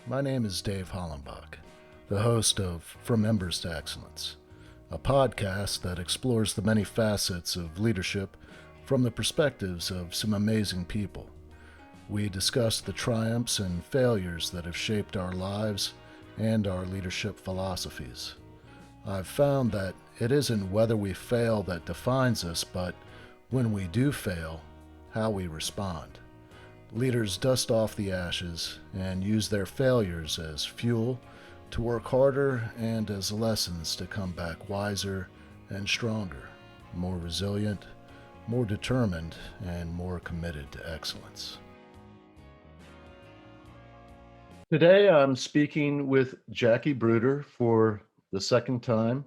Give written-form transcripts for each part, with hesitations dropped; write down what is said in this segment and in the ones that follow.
My name is Dave Hollenbach, the host of From Embers to Excellence, a podcast that explores the many facets of leadership from the perspectives of some amazing people. We discuss the triumphs and failures that have shaped our lives and our leadership philosophies. I've found that it isn't whether we fail that defines us, but when we do fail, how we respond. Leaders dust off the ashes and use their failures as fuel to work harder and as lessons to come back wiser and stronger, more resilient, more determined, and more committed to excellence. Today I'm speaking with Jackie Bruder for the second time.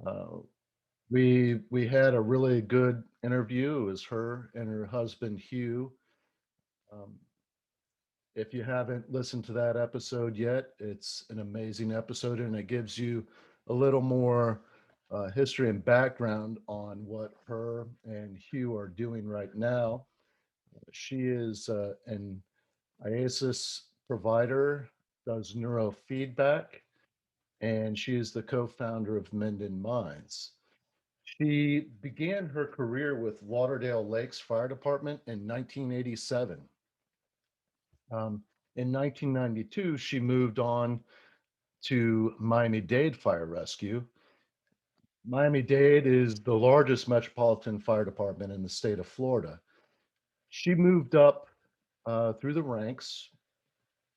Uh, we had a really good interview. It was her and her husband Hugh. Um, if you haven't listened to that episode yet, it's an amazing episode and it gives you a little more history and background on what her and Hugh are doing right now. She is an IASIS provider, does neurofeedback, and she is the co-founder of Minden Minds. She began her career with Lauderdale Lakes Fire Department in 1987. In 1992, she moved on to Miami Dade Fire Rescue. Miami Dade is the largest metropolitan fire department in the state of Florida. She moved up through the ranks,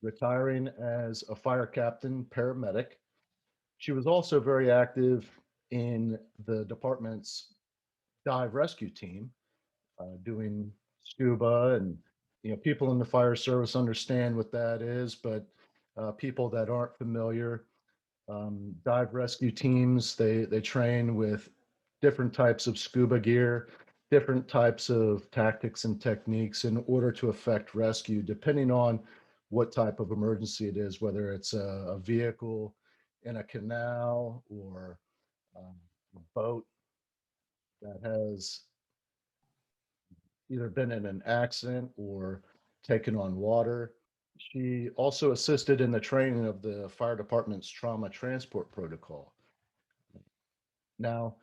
retiring as a fire captain paramedic. She was also very active in the department's dive rescue team, doing scuba, and people in the fire service understand what that is, but people that aren't familiar, dive rescue teams, they train with different types of scuba gear, different types of tactics and techniques in order to effect rescue, depending on what type of emergency it is, whether it's a vehicle in a canal or a boat that has either been in an accident or taken on water. She also assisted in the training of the fire department's trauma transport protocol. Now,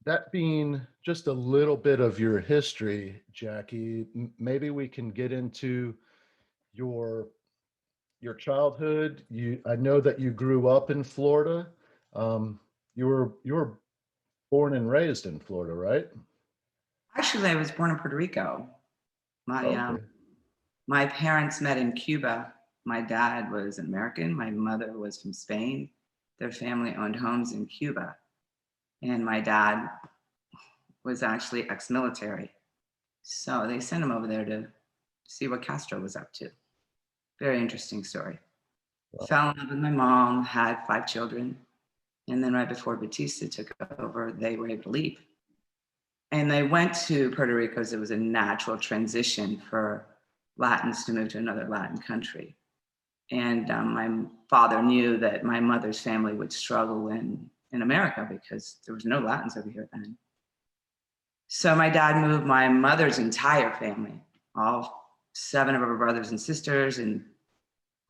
that being just a little bit of your history, Jackie, maybe we can get into your your childhood. I know that you grew up in Florida. Um, you were born and raised in Florida, right? Actually, I was born in Puerto Rico. My Okay. my parents met in Cuba. My dad was American. My mother was from Spain. Their family owned homes in Cuba, and my dad was actually ex-military. So they sent him over there to see what Castro was up to. Very interesting story. Fell in love with my mom, had 5 children, and then right before Batista took over, they were able to leave. And they went to Puerto Rico because it was a natural transition for Latins to move to another Latin country. And my father knew that my mother's family would struggle in America because there was no Latins over here then. So my dad moved my mother's entire family, all 7 of her brothers and sisters and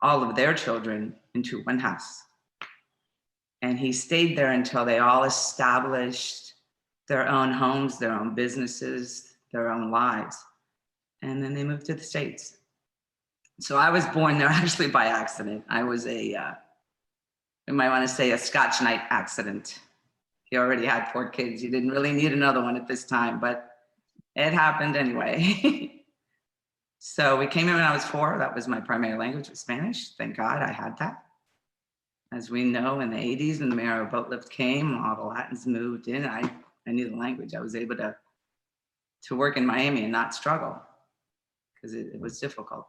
all of their children, into one house. And he stayed there until they all established their own homes, their own businesses, their own lives. And then they moved to the States. So I was born there actually by accident. I was you might want to say a Scotch night accident. He already had 4 kids. He didn't really need another one at this time, but it happened anyway. So we came in when I was 4. That was my primary language, was Spanish. Thank God I had that. As we know, in the 80s, when the Mayor boat lift came, all the Latins moved in. I knew the language. I was able to work in Miami and not struggle because it was difficult.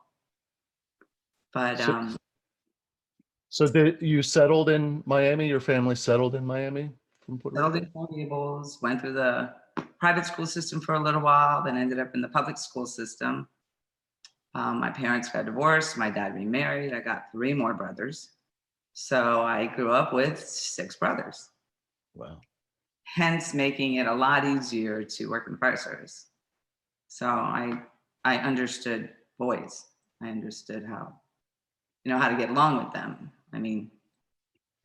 But So, so you settled in Miami? Your family settled in Miami from Puerto settled Rico? in Coral Gables, went through the private school system for a little while, then ended up in the public school system. My parents got divorced. My dad remarried. I got 3 more brothers. So I grew up with 6 brothers. Wow. Hence making it a lot easier to work in the fire service. So I understood boys. I understood how how to get along with them. I mean,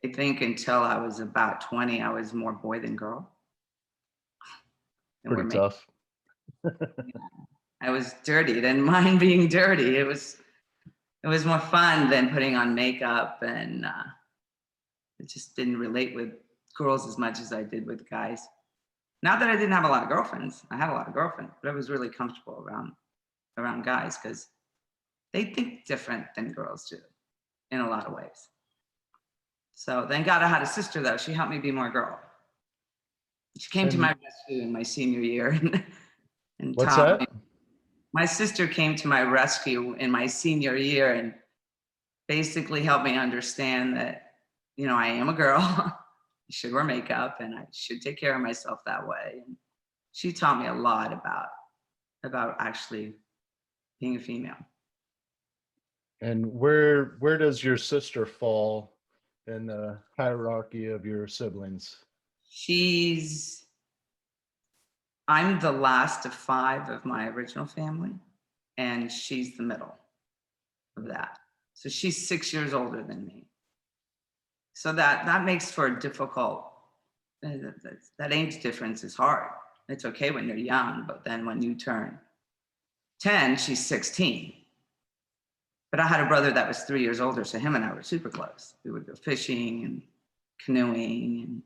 I think until I was about 20, I was more boy than girl. And Pretty tough. I was dirty. I didn't mind being dirty. It was more fun than putting on makeup, and it just didn't relate with girls as much as I did with guys. Not that I didn't have a lot of girlfriends. I had a lot of girlfriends, but I was really comfortable around guys because they think different than girls do in a lot of ways. So thank God I had a sister, though. She helped me be more girl. She came to And my rescue in my senior year and what's taught me. that? My sister came to my rescue in my senior year and basically helped me understand that, I am a girl. I should wear makeup and I should take care of myself that way. And she taught me a lot about actually being a female. And where does your sister fall in the hierarchy of your siblings? I'm the last of 5 of my original family, and she's the middle of that. So she's 6 years older than me. So that makes for a difficult, that age difference is hard. It's okay when you're young, but then when you turn 10, she's 16. But I had a brother that was 3 years older, so him and I were super close. We would go fishing and canoeing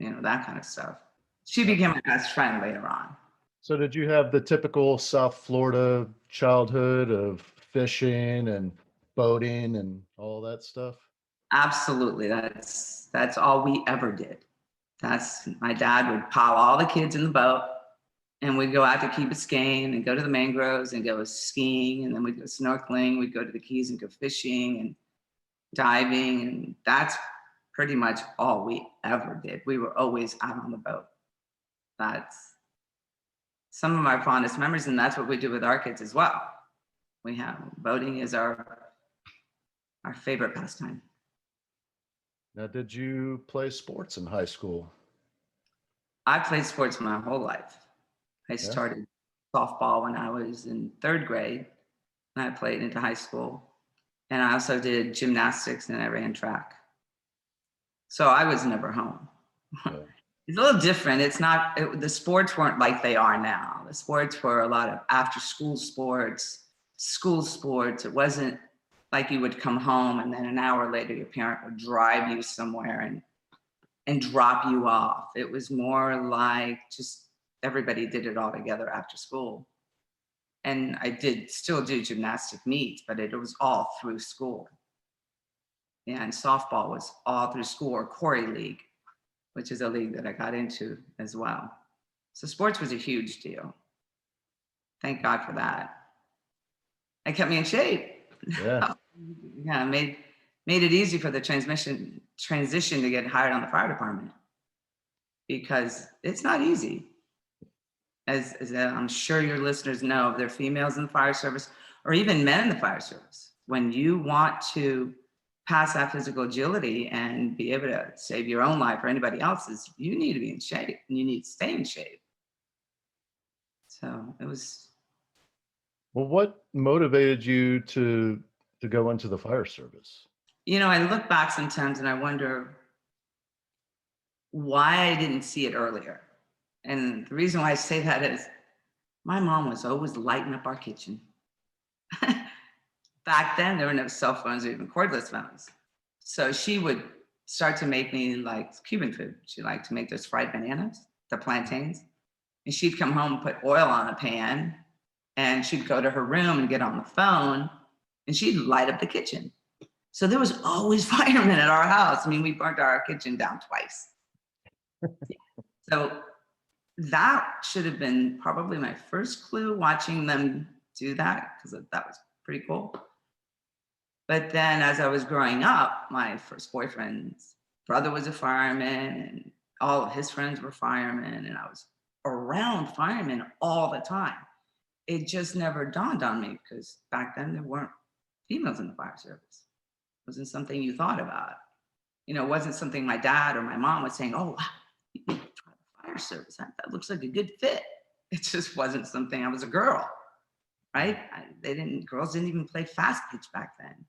and that kind of stuff. She became my best friend later on. So did you have the typical South Florida childhood of fishing and boating and all that stuff? Absolutely. That's all we ever did. That's My dad would pile all the kids in the boat and we'd go out to Key Biscayne and go to the mangroves and go skiing, and then we'd go snorkeling, we'd go to the Keys and go fishing and diving, and that's pretty much all we ever did. We were always out on the boat. That's some of my fondest memories, and that's what we do with our kids as well. We have boating is our favorite pastime. Now, did you play sports in high school? I played sports my whole life. I Yeah. started softball when I was in 3rd grade, and I played into high school. And I also did gymnastics and I ran track. So I was never home. Yeah. It's a little different. The sports weren't like they are now. The sports were a lot of after school sports, school sports. It wasn't like you would come home and then an hour later your parent would drive you somewhere and drop you off. It was more like just everybody did it all together after school. And I still do gymnastic meets, but it was all through school. And softball was all through school, or Corey League, which is a league that I got into as well. So sports was a huge deal. Thank God for that. It kept me in shape. Yeah. Yeah, made it easy for the transition to get hired on the fire department, because it's not easy. As I'm sure your listeners know, if they're females in the fire service or even men in the fire service, when you want to pass that physical agility and be able to save your own life or anybody else's, you need to be in shape and you need to stay in shape. So it was. Well, what motivated you to go into the fire service? I look back sometimes and I wonder why I didn't see it earlier. And the reason why I say that is my mom was always lighting up our kitchen. Back then, there were no cell phones or even cordless phones. So she would start to make me like Cuban food. She liked to make those fried bananas, the plantains. And she'd come home and put oil on a pan, and she'd go to her room and get on the phone, and she'd light up the kitchen. So there was always firemen at our house. I mean, we burnt our kitchen down twice. So that should have been probably my first clue, watching them do that, because that was pretty cool. But then as I was growing up, my first boyfriend's brother was a fireman and all of his friends were firemen, and I was around firemen all the time. It just never dawned on me, because back then there weren't females in the fire service. It wasn't something you thought about. It wasn't something my dad or my mom was saying, oh, wow, you need to try the fire service. That looks like a good fit. It just wasn't something. I was a girl, right? Girls didn't even play fast pitch back then.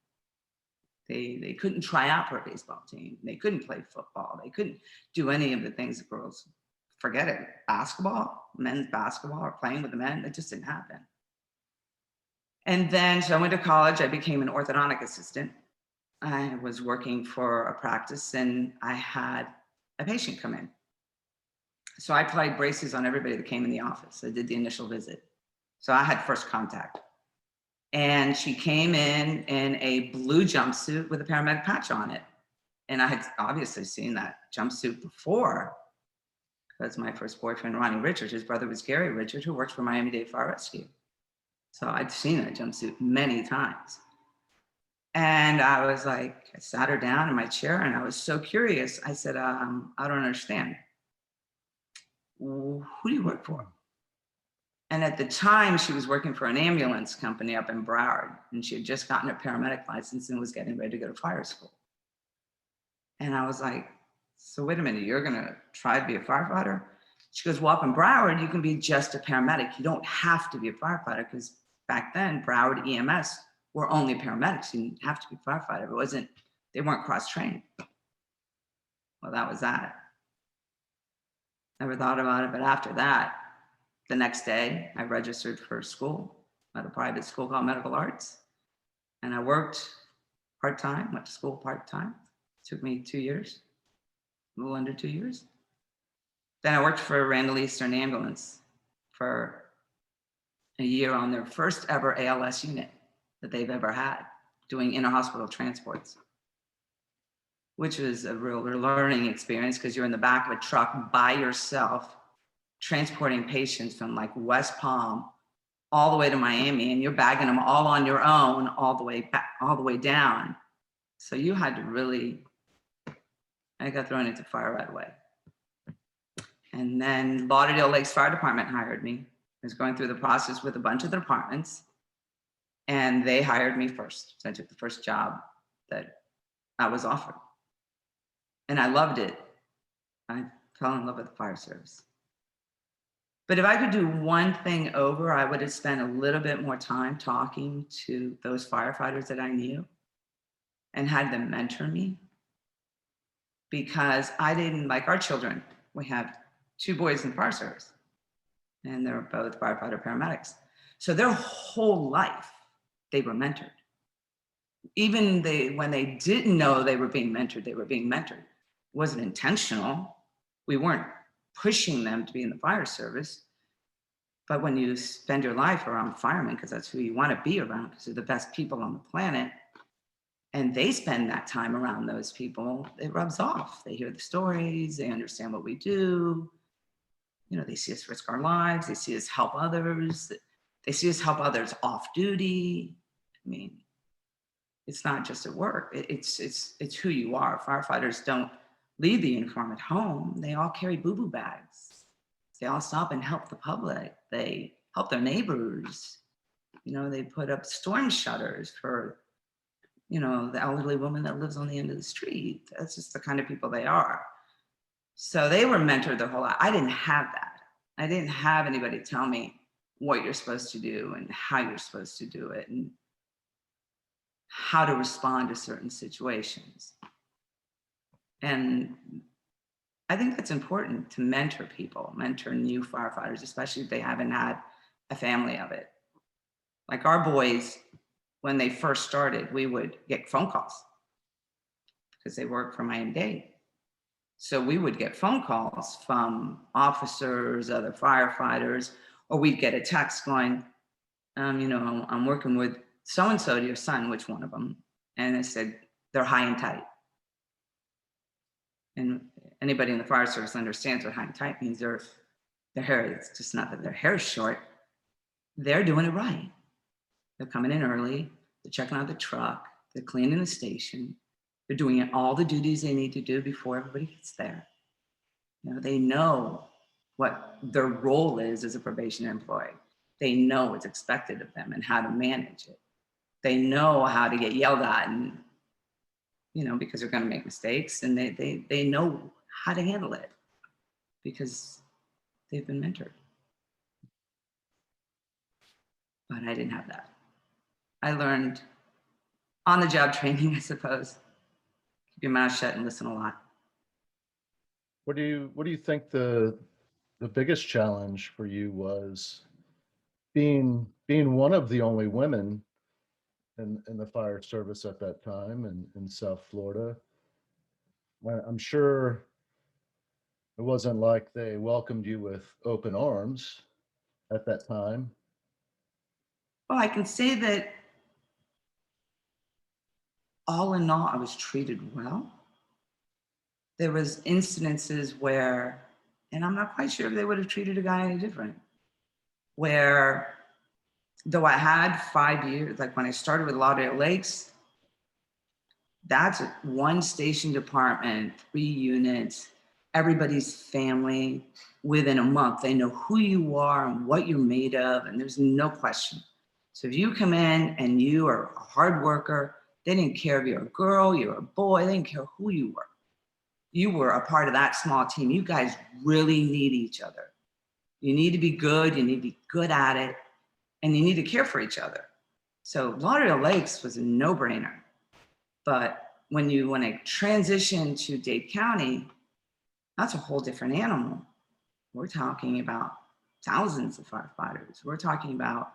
They couldn't try out for a baseball team. They couldn't play football. They couldn't do any of the things the girls, forget it. Basketball, men's basketball, or playing with the men, it just didn't happen. And then, so I went to college. I became an orthodontic assistant. I was working for a practice and I had a patient come in. So I applied braces on everybody that came in the office. I did the initial visit. So I had first contact. And she came in a blue jumpsuit with a paramedic patch on it. And I had obviously seen that jumpsuit before because my first boyfriend, Ronnie Richards, his brother was Gary Richards, who works for Miami Dade Fire Rescue. So I'd seen that jumpsuit many times. And I was like, I sat her down in my chair and I was so curious. I said, I don't understand. Who do you work for? And at the time, she was working for an ambulance company up in Broward, and she had just gotten her paramedic license and was getting ready to go to fire school. And I was like, so wait a minute, you're gonna try to be a firefighter? She goes, well, up in Broward, you can be just a paramedic. You don't have to be a firefighter, because back then, Broward EMS were only paramedics. You didn't have to be a firefighter. It wasn't, they weren't cross-trained. Well, that was that. Never thought about it, but after that, the next day, I registered for school at a private school called Medical Arts. And I worked part-time, went to school part-time. Took me 2 years, a little under 2 years. Then I worked for Randall Eastern Ambulance for a year on their first ever ALS unit that they've ever had, doing inter-hospital transports, which was a real learning experience because you're in the back of a truck by yourself, transporting patients from like West Palm all the way to Miami, and you're bagging them all on your own, all the way back, all the way down. So you had to really, I got thrown into fire right away. And then Lauderdale Lakes Fire Department hired me. I was going through the process with a bunch of the departments, and they hired me first. So I took the first job that I was offered. And I loved it. I fell in love with the fire service. But if I could do one thing over, I would have spent a little bit more time talking to those firefighters that I knew and had them mentor me. Because I didn't, like our children, we have 2 boys in the fire service, and they're both firefighter paramedics. So their whole life, they were mentored. Even when they didn't know they were being mentored, they were being mentored. It wasn't intentional. We weren't pushing them to be in the fire service. But when you spend your life around firemen, because that's who you want to be around, because they're the best people on the planet, and they spend that time around those people, it rubs off. They hear the stories, they understand what we do. You know, they see us risk our lives, they see us help others, they see us help others off duty. I mean, it's not just at work, it's who you are. Firefighters don't leave the uniform at home. They all carry boo-boo bags. They all stop and help the public. They help their neighbors. You know, they put up storm shutters for, you know, the elderly woman that lives on the end of the street. That's just the kind of people they are. So they were mentored their whole life. I didn't have that. I didn't have anybody tell me what you're supposed to do and how you're supposed to do it and how to respond to certain situations. And I think that's important, to mentor people, mentor new firefighters, especially if they haven't had a family of it. Like our boys, when they first started, we would get phone calls because they work for Miami Dade. So we would get phone calls from officers, other firefighters, or we'd get a text going, you know, I'm working with so-and-so, your son, which one of them? And they said, they're high and tight. And anybody in the fire service understands what high and tight means. Their hair, it's just not that their hair is short. They're doing it right. They're coming in early. They're checking out the truck. They're cleaning the station. They're doing all the duties they need to do before everybody gets there. You know, they know what their role is as a probation employee. They know what's expected of them and how to manage it. They know how to get yelled at, and you know, because they're going to make mistakes, and they know how to handle it because they've been mentored. But I didn't have that. I learned On the job training, I suppose. Keep your mouth shut and listen a lot. What do you think the biggest challenge for you was being one of the only women in the fire service at that time in South Florida? I'm sure it wasn't like they welcomed you with open arms at that time. Well, I can say that all in all, I was treated well. There was incidences where, and I'm not quite sure if they would have treated a guy any different, where though I had 5 years, like when I started with Lauderdale Lakes, that's one station department, 3 units, everybody's family. Within a month, they know who you are and what you're made of, and there's no question. So if you come in and you are a hard worker, they didn't care if you're a girl, you're a boy, they didn't care who you were. You were a part of that small team. You guys really need each other. You need to be good, you need to be good at it, and you need to care for each other. So Lauderdale Lakes was a no-brainer. But when I transition to Dade County, that's a whole different animal. We're talking about thousands of firefighters. We're talking about,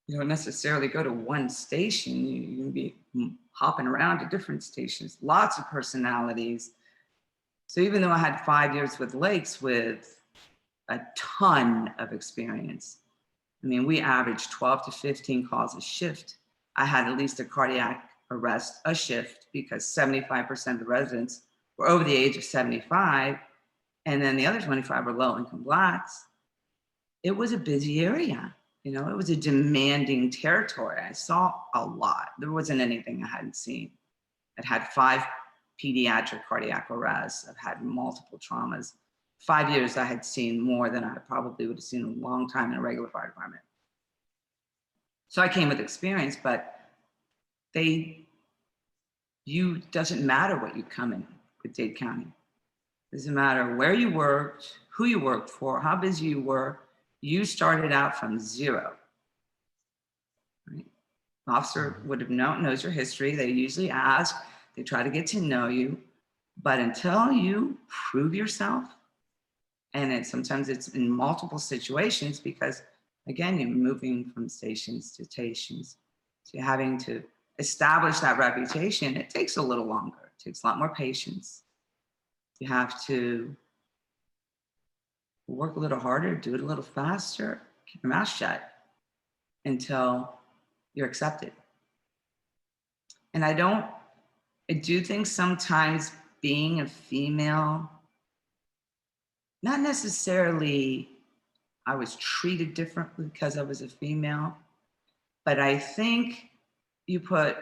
you don't necessarily go to one station. You can be hopping around to different stations, lots of personalities. So even though I had 5 years with Lakes with a ton of experience, I mean, we averaged 12 to 15 calls a shift. I had at least a cardiac arrest a shift because 75% of the residents were over the age of 75. And then the other 25 were low income Blacks. It was a busy area. You know, it was a demanding territory. I saw a lot. There wasn't anything I hadn't seen. I'd had 5 pediatric cardiac arrests. I've had multiple traumas. 5 years, I had seen more than I probably would have seen in a long time in a regular fire department. So I came with experience, but doesn't matter what you come in with Dade County. Doesn't matter where you worked, who you worked for, how busy you were. You started out from zero. Right? Officer would have knows your history. They usually ask, they try to get to know you, but until you prove yourself, and sometimes it's in multiple situations because, again, you're moving from stations to stations. So you're having to establish that reputation. It takes a little longer. It takes a lot more patience. You have to work a little harder, do it a little faster, keep your mouth shut until you're accepted. And I do think sometimes being a female, not necessarily I was treated differently because I was a female, but I think you put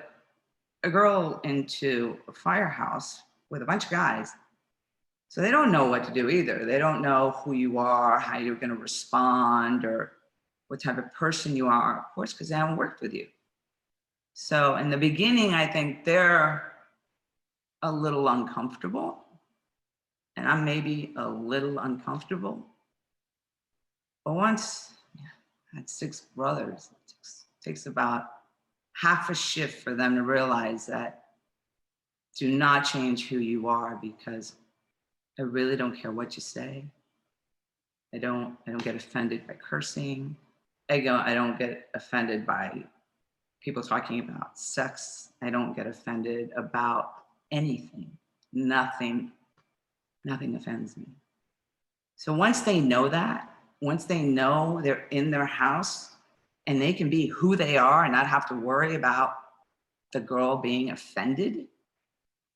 a girl into a firehouse with a bunch of guys, so they don't know what to do either. They don't know who you are, how you're going to respond, or what type of person you are, of course, because they haven't worked with you. So in the beginning, I think they're a little uncomfortable, and I'm maybe a little uncomfortable. But once I had 6 brothers, it takes about half a shift for them to realize that do not change who you are, because I really don't care what you say. I don't get offended by cursing. I don't get offended by people talking about sex. I don't get offended about anything. Nothing offends me. So once they know that, once they know they're in their house and they can be who they are and not have to worry about the girl being offended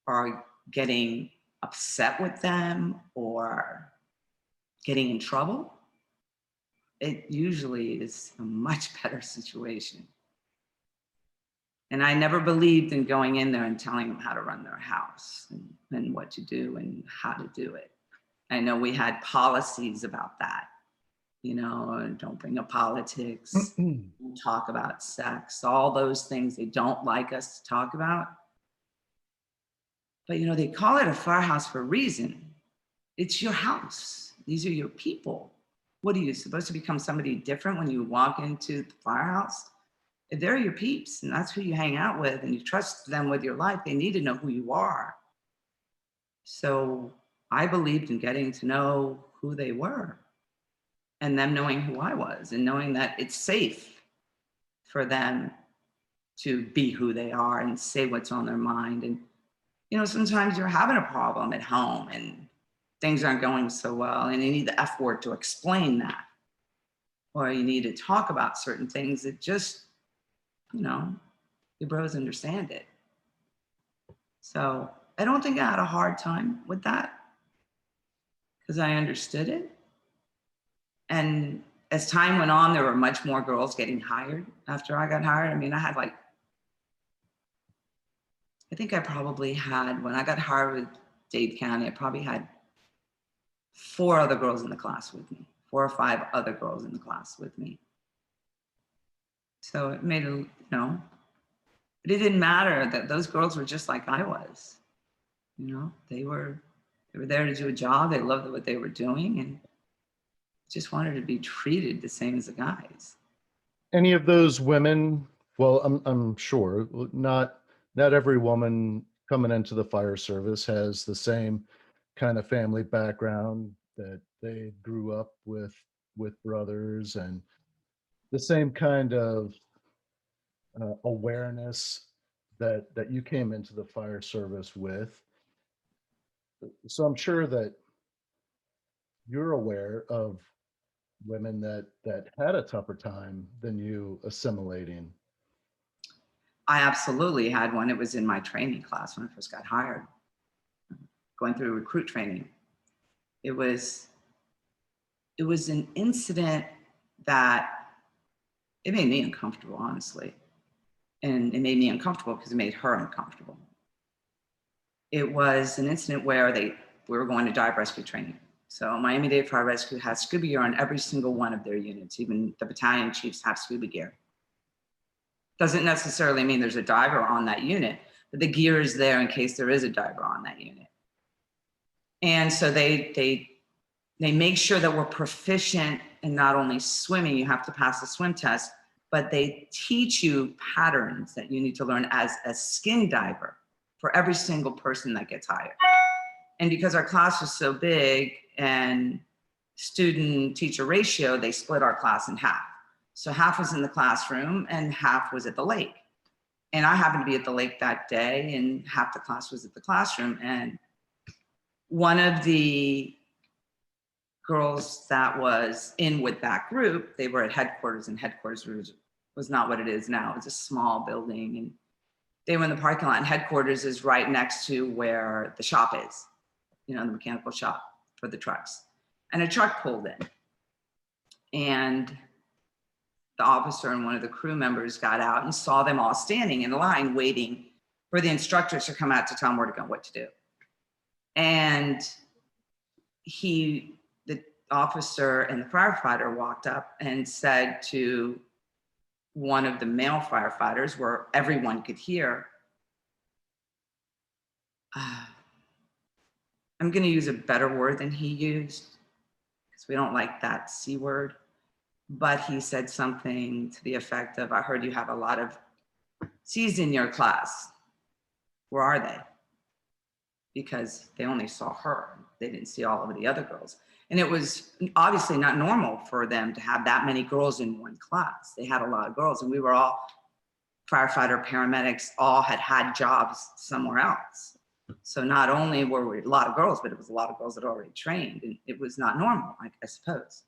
or getting upset with them or getting in trouble, it usually is a much better situation. And I never believed in going in there and telling them how to run their house and what to do and how to do it. I know we had policies about that, don't bring up politics, don't talk about sex, all those things they don't like us to talk about. But they call it a firehouse for a reason. It's your house. These are your people. What are you supposed to become somebody different when you walk into the firehouse? if they're your peeps and that's who you hang out with and you trust them with your life, they need to know who you are. So I believed in getting to know who they were and them knowing who I was and knowing that it's safe for them to be who they are and say what's on their mind. And, you know, sometimes you're having a problem at home and things aren't going so well and you need the F word to explain that. Or you need to talk about certain things that just, you know, your bros understand it. So I don't think I had a hard time with that because I understood it. And as time went on, there were much more girls getting hired after I got hired. I mean, I had like, I think I probably had, when I got hired with Dade County, I probably had 4 other girls in the class with me, 4 or 5 other girls in the class with me. So it made it, you know, but it didn't matter that those girls were just like I was. You know, they were there to do a job. They loved what they were doing and just wanted to be treated the same as the guys. Any of those women, well, I'm sure not every woman coming into the fire service has the same kind of family background, that they grew up with brothers and the same kind of awareness that you came into the fire service with. So I'm sure that you're aware of women that had a tougher time than you assimilating. I absolutely had one. It was in my training class when I first got hired, going through recruit training. It was an incident that it made me uncomfortable, honestly. And it made me uncomfortable because it made her uncomfortable. It was an incident where we were going to dive rescue training. So Miami Dade Fire Rescue has scuba gear on every single one of their units. Even the battalion chiefs have scuba gear. Doesn't necessarily mean there's a diver on that unit, but the gear is there in case there is a diver on that unit. And so they make sure that we're proficient in not only swimming, you have to pass the swim test, but they teach you patterns that you need to learn as a skin diver for every single person that gets hired. And because our class was so big and student teacher ratio, they split our class in half. So half was in the classroom and half was at the lake. And I happened to be at the lake that day and half the class was at the classroom. And one of the girls that was in with that group, they were at headquarters, and headquarters was not what it is now. It's a small building and they were in the parking lot, and headquarters is right next to where the shop is, you know, the mechanical shop for the trucks. And a truck pulled in and the officer and one of the crew members got out and saw them all standing in a line waiting for the instructors to come out to tell them where to go, what to do. And the officer and the firefighter walked up and said to one of the male firefighters, where everyone could hear, I'm going to use a better word than he used because we don't like that C word. But he said something to the effect of, I heard you have a lot of C's in your class. Where are they? Because they only saw her. They didn't see all of the other girls. And it was obviously not normal for them to have that many girls in one class. They had a lot of girls, and we were all firefighter, paramedics, all had jobs somewhere else. So not only were we a lot of girls, but it was a lot of girls that already trained, and it was not normal, I suppose.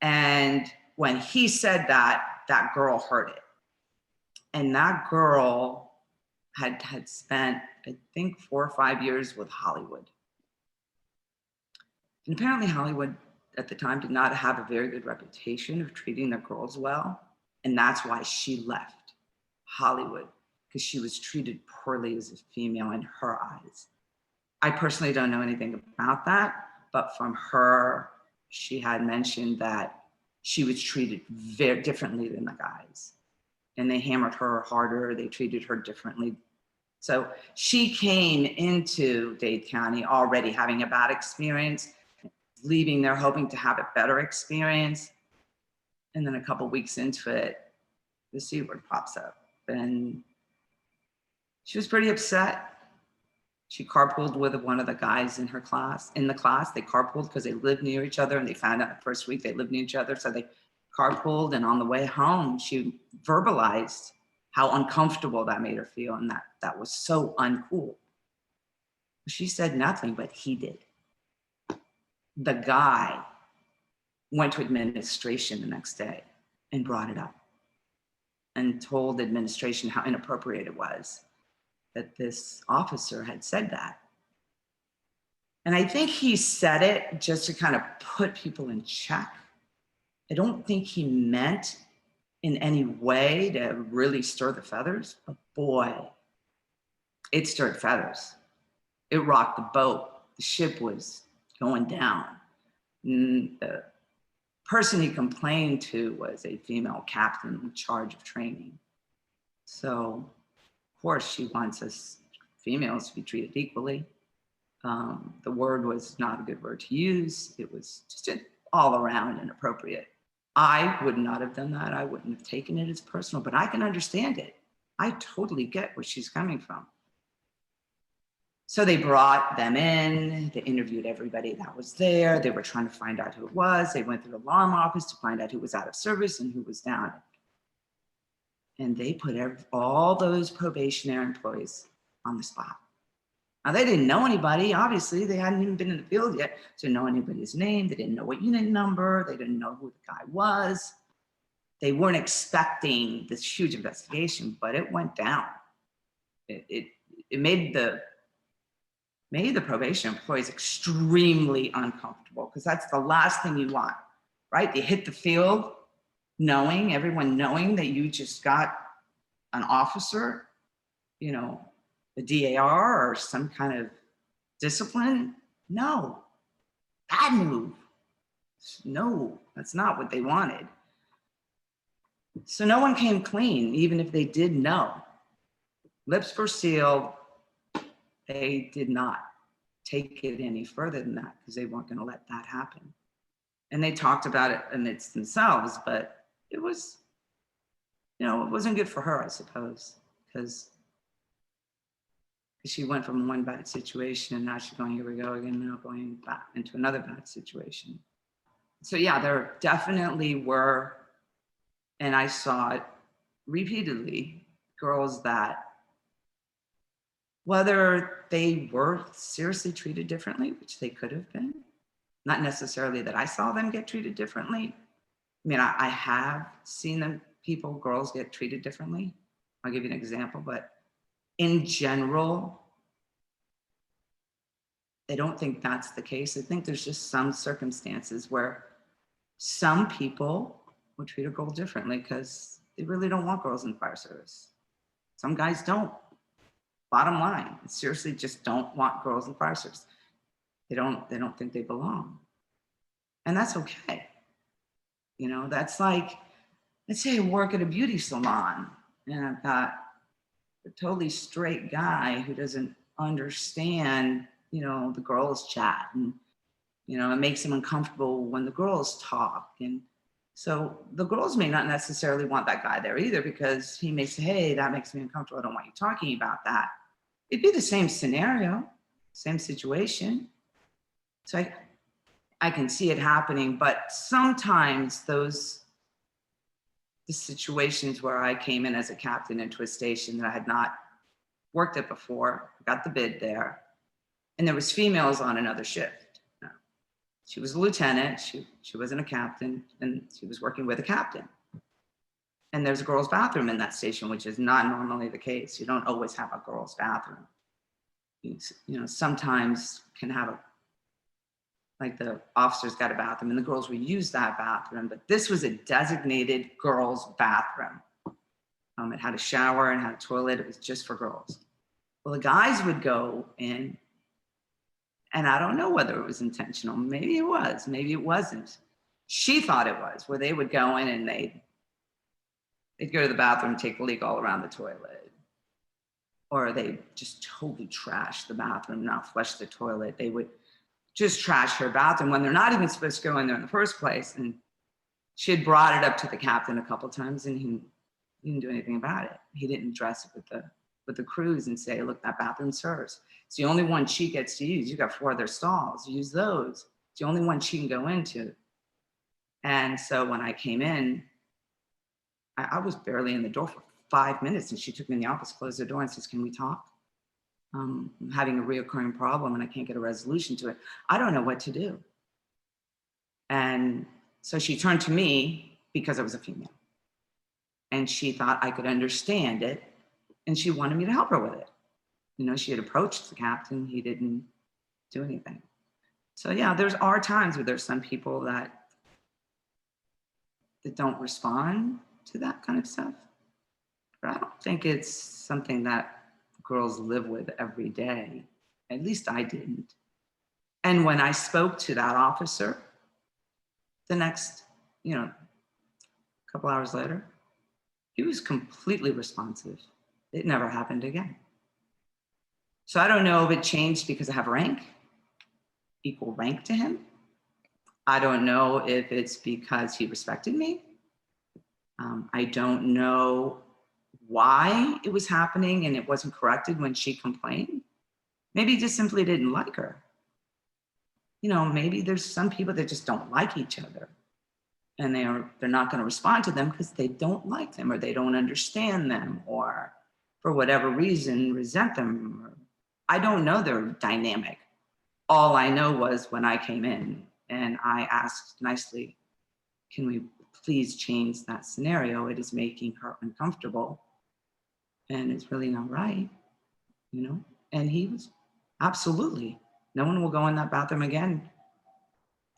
And when he said that, that girl heard it. And that girl had spent, I think, 4 or 5 years with Hollywood. And apparently Hollywood at the time did not have a very good reputation of treating their girls well. And that's why she left Hollywood, because she was treated poorly as a female in her eyes. I personally don't know anything about that, but from her, she had mentioned that she was treated very differently than the guys. And they hammered her harder, they treated her differently. So she came into Dade County already having a bad experience, leaving there hoping to have a better experience. And then a couple weeks into it, the C word pops up. And she was pretty upset. She carpooled with one of the guys in her class, in the class. They carpooled because they lived near each other, and they found out the first week they lived near each other. So they carpooled, and on the way home, she verbalized how uncomfortable that made her feel, and that was so uncool. She said nothing, but he did. The guy went to administration the next day and brought it up and told administration how inappropriate it was that this officer had said that. And I think he said it just to kind of put people in check. I don't think he meant in any way to really stir the feathers, but boy, it stirred feathers. It rocked the boat. The ship was going down. And the person he complained to was a female captain in charge of training. So, of course, she wants us females to be treated equally. The word was not a good word to use. It was just all around inappropriate. I would not have done that. I wouldn't have taken it as personal, but I can understand it. I totally get where she's coming from. So they brought them in, they interviewed everybody that was there. They were trying to find out who it was. They went through the alarm office to find out who was out of service and who was down. And they put all those probationary employees on the spot. Now, they didn't know anybody. Obviously, they hadn't even been in the field yet to know anybody's name. They didn't know what unit number. They didn't know who the guy was. They weren't expecting this huge investigation, but it went down. It made the probation employees extremely uncomfortable, because that's the last thing you want, right? You hit the field everyone knowing that you just got an officer, a DAR or some kind of discipline. No, bad move. No, that's not what they wanted. So no one came clean, even if they did know. Lips were sealed. They did not take it any further than that because they weren't going to let that happen. And they talked about it amidst themselves, but it was, it wasn't good for her, I suppose, because she went from one bad situation and now she's going, here we go again, now going back into another bad situation. So yeah, there definitely were, and I saw it repeatedly, girls that, whether they were seriously treated differently, which they could have been, not necessarily that I saw them get treated differently. I mean, I have seen girls get treated differently. I'll give you an example, but in general, I don't think that's the case. I think there's just some circumstances where some people will treat a girl differently because they really don't want girls in the fire service. Some guys don't. Bottom line, they seriously just don't want girls in the fire service. They don't think they belong. And that's okay. That's like, let's say I work at a beauty salon and I've got a totally straight guy who doesn't understand, the girls chat, and, it makes him uncomfortable when the girls talk. And so the girls may not necessarily want that guy there either, because he may say, hey, that makes me uncomfortable. I don't want you talking about that. It'd be the same scenario, same situation. So I can see it happening, but sometimes the situations where I came in as a captain into a station that I had not worked at before, got the bid there, and there was females on another shift. Now, she was a lieutenant, she wasn't a captain, and she was working with a captain. And there's a girls' bathroom in that station, which is not normally the case. You don't always have a girls' bathroom. Sometimes can have like the officers got a bathroom and the girls would use that bathroom, but this was a designated girls' bathroom. It had a shower and had a toilet. It was just for girls. Well, the guys would go in, and I don't know whether it was intentional. Maybe it was, maybe it wasn't. She thought it was, where they would go in and they'd go to the bathroom, take a leak all around the toilet. Or they just totally trash the bathroom, not flush the toilet. They would just trash her bathroom when they're not even supposed to go in there in the first place. And she had brought it up to the captain a couple of times, and He didn't do anything about it. He didn't address it with the crews and say, look, that bathroom serves. It's the only one she gets to use. You got 4 other stalls, use those. It's the only one she can go into. And so when I came in, I was barely in the door for 5 minutes, and she took me in the office, closed the door, and says, can we talk? I'm having a reoccurring problem and I can't get a resolution to it. I don't know what to do. And so she turned to me because I was a female. And she thought I could understand it. And she wanted me to help her with it. You know, she had approached the captain. He didn't do anything. So yeah, there are times where there's some people that don't respond to that kind of stuff. But I don't think it's something that girls live with every day. At least I didn't. And when I spoke to that officer, the next, couple hours later, he was completely responsive. It never happened again. So I don't know if it changed because I have rank, equal rank to him. I don't know if it's because he respected me. I don't know why it was happening and it wasn't corrected when she complained. Maybe he just simply didn't like her. Maybe there's some people that just don't like each other and they're not going to respond to them because they don't like them or they don't understand them or for whatever reason resent them. I don't know their dynamic. All I know was when I came in and I asked nicely, can we please change that scenario? It is making her uncomfortable and it's really not right, And he was absolutely, no one will go in that bathroom again.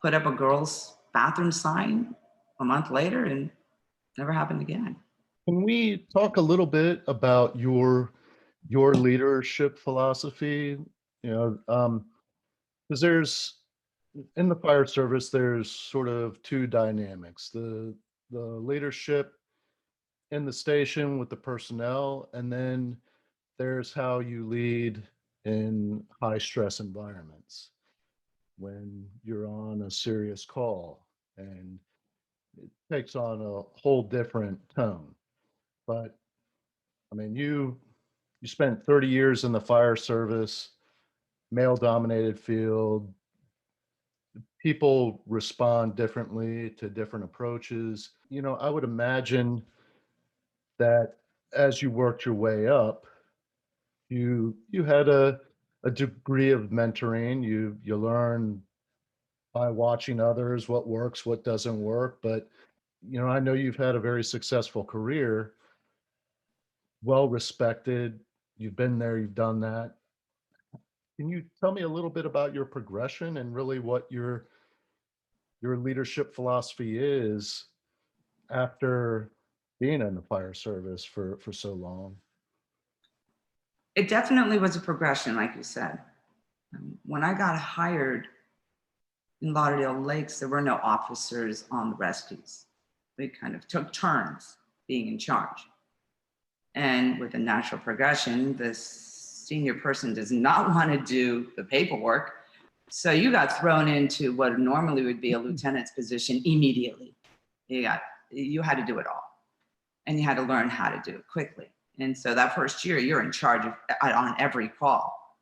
Put up a girls' bathroom sign a month later and never happened again. Can we talk a little bit about your leadership philosophy? Because there's in the fire service, there's sort of 2 dynamics: the leadership in the station with the personnel, and then there's how you lead in high stress environments when you're on a serious call, and it takes on a whole different tone. But I mean, you spent 30 years in the fire service, male dominated field. People respond differently to different approaches. I would imagine that as you worked your way up, you had a degree of mentoring. You learn by watching others what works, what doesn't work. But I know you've had a very successful career, well respected. You've been there, you've done that. Can you tell me a little bit about your progression and really what your leadership philosophy is after being in the fire service for so long? It definitely was a progression, like you said. When I got hired in Lauderdale Lakes, there were no officers on the rescues. We kind of took turns being in charge. And with a natural progression, the senior person does not want to do the paperwork. So you got thrown into what normally would be a lieutenant's position immediately. You had to do it all. And you had to learn how to do it quickly. And so that first year, you're in charge of on every call.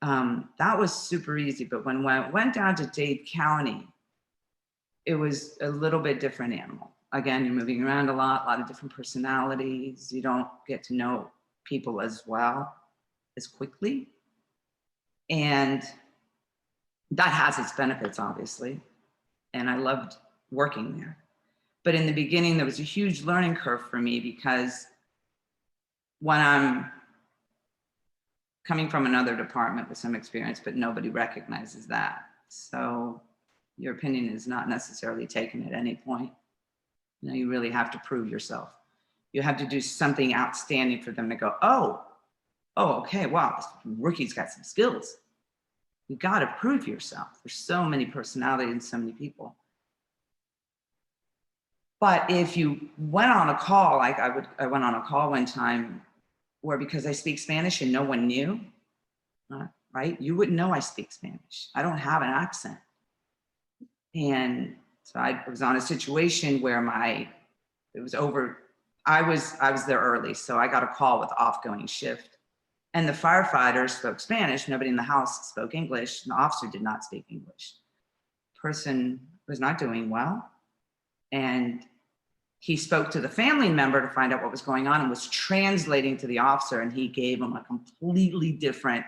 That was super easy. But when I went down to Dade County, it was a little bit different animal. Again, you're moving around a lot of different personalities. You don't get to know people as well, as quickly. And that has its benefits, obviously. And I loved working there. But in the beginning, there was a huge learning curve for me because when I'm coming from another department with some experience, but nobody recognizes that. So your opinion is not necessarily taken at any point. You really have to prove yourself. You have to do something outstanding for them to go, oh, okay, wow, this rookie's got some skills. You got to prove yourself. There's so many personalities and so many people. But if you went on a call, like I went on a call one time where because I speak Spanish and no one knew, right? You wouldn't know I speak Spanish. I don't have an accent. And so I was on a situation where it was over. I was there early, so I got a call with off-going shift. And the firefighters spoke Spanish. Nobody in the house spoke English. And the officer did not speak English. Person was not doing well. And he spoke to the family member to find out what was going on and was translating to the officer. And he gave him a completely different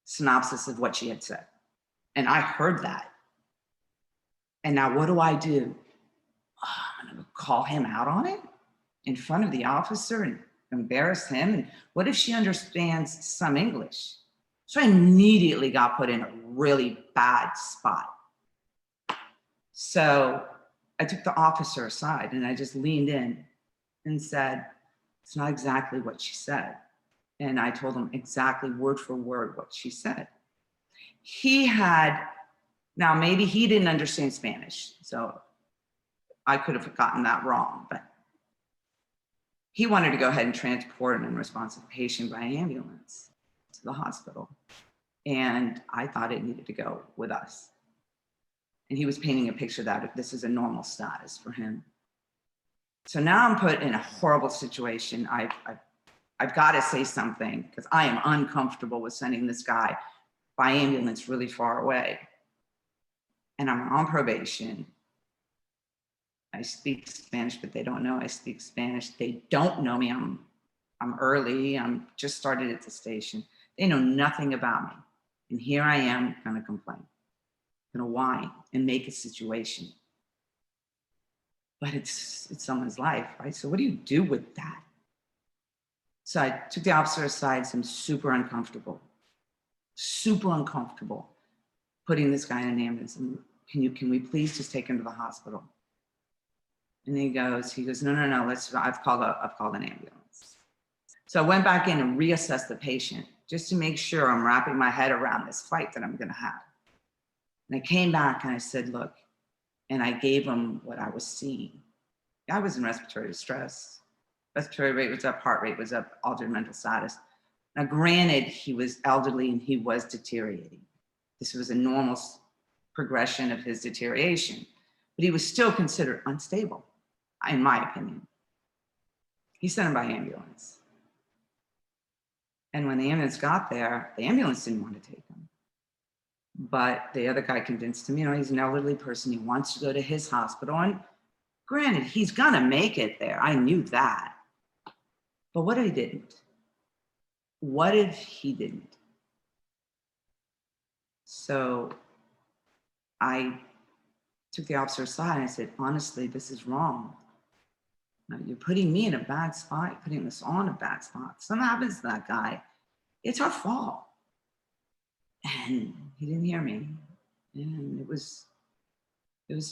synopsis of what she had said. And I heard that. And now what do? I'm going to call him out on it in front of the officer and embarrass him. And what if she understands some English? So I immediately got put in a really bad spot. So I took the officer aside and I just leaned in and said, it's not exactly what she said. And I told him exactly word for word what she said. Now maybe he didn't understand Spanish, so I could have gotten that wrong, but he wanted to go ahead and transport an unresponsive patient by ambulance to the hospital. And I thought it needed to go with us. And he was painting a picture that if this is a normal status for him. So now I'm put in a horrible situation. I've got to say something because I am uncomfortable with sending this guy by ambulance really far away. And I'm on probation. I speak Spanish, but they don't know I speak Spanish. They don't know me. I'm early. I'm just started at the station. They know nothing about me. And here I am going to complain, going to whine and make a situation. But it's someone's life, right? So what do you do with that? So I took the officer aside. So I'm super uncomfortable putting this guy in an ambulance. And can we please just take him to the hospital? And he goes, no, I've called an ambulance. So I went back in and reassessed the patient just to make sure I'm wrapping my head around this fight that I'm going to have. And I came back and I said, look, and I gave him what I was seeing. I was in respiratory distress. Respiratory rate was up, heart rate was up, altered mental status. Now, granted, he was elderly and he was deteriorating. This was a normal progression of his deterioration, but he was still considered unstable, in my opinion. He sent him by ambulance. And when the ambulance got there, the ambulance didn't want to take him. But the other guy convinced him, he's an elderly person. He wants to go to his hospital. And granted, he's going to make it there. I knew that. But what if he didn't? What if he didn't? So I took the officer aside and I said, honestly, this is wrong. Now, you're putting me in a bad spot, you're putting us all in a bad spot. If something happens to that guy, it's our fault. And he didn't hear me. And it was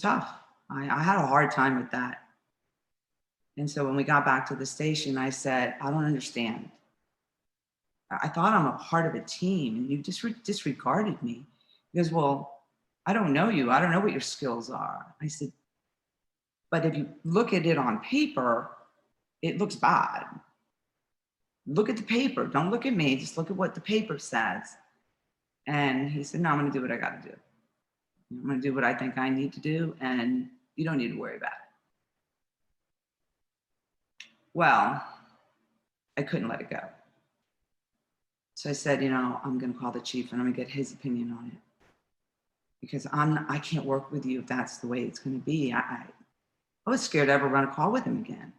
tough. I had a hard time with that. And so when we got back to the station, I said, I don't understand. I thought I'm a part of a team and you just disregarded me. He goes, well, I don't know you. I don't know what your skills are. I said, but if you look at it on paper, it looks bad. Look at the paper. Don't look at me. Just look at what the paper says. And he said, no, I'm going to do what I got to do. I'm going to do what I think I need to do, and you don't need to worry about it. Well, I couldn't let it go. So I said, I'm going to call the chief and I'm going to get his opinion on it. Because I can't work with you if that's the way it's going to be. I was scared to ever run a call with him again.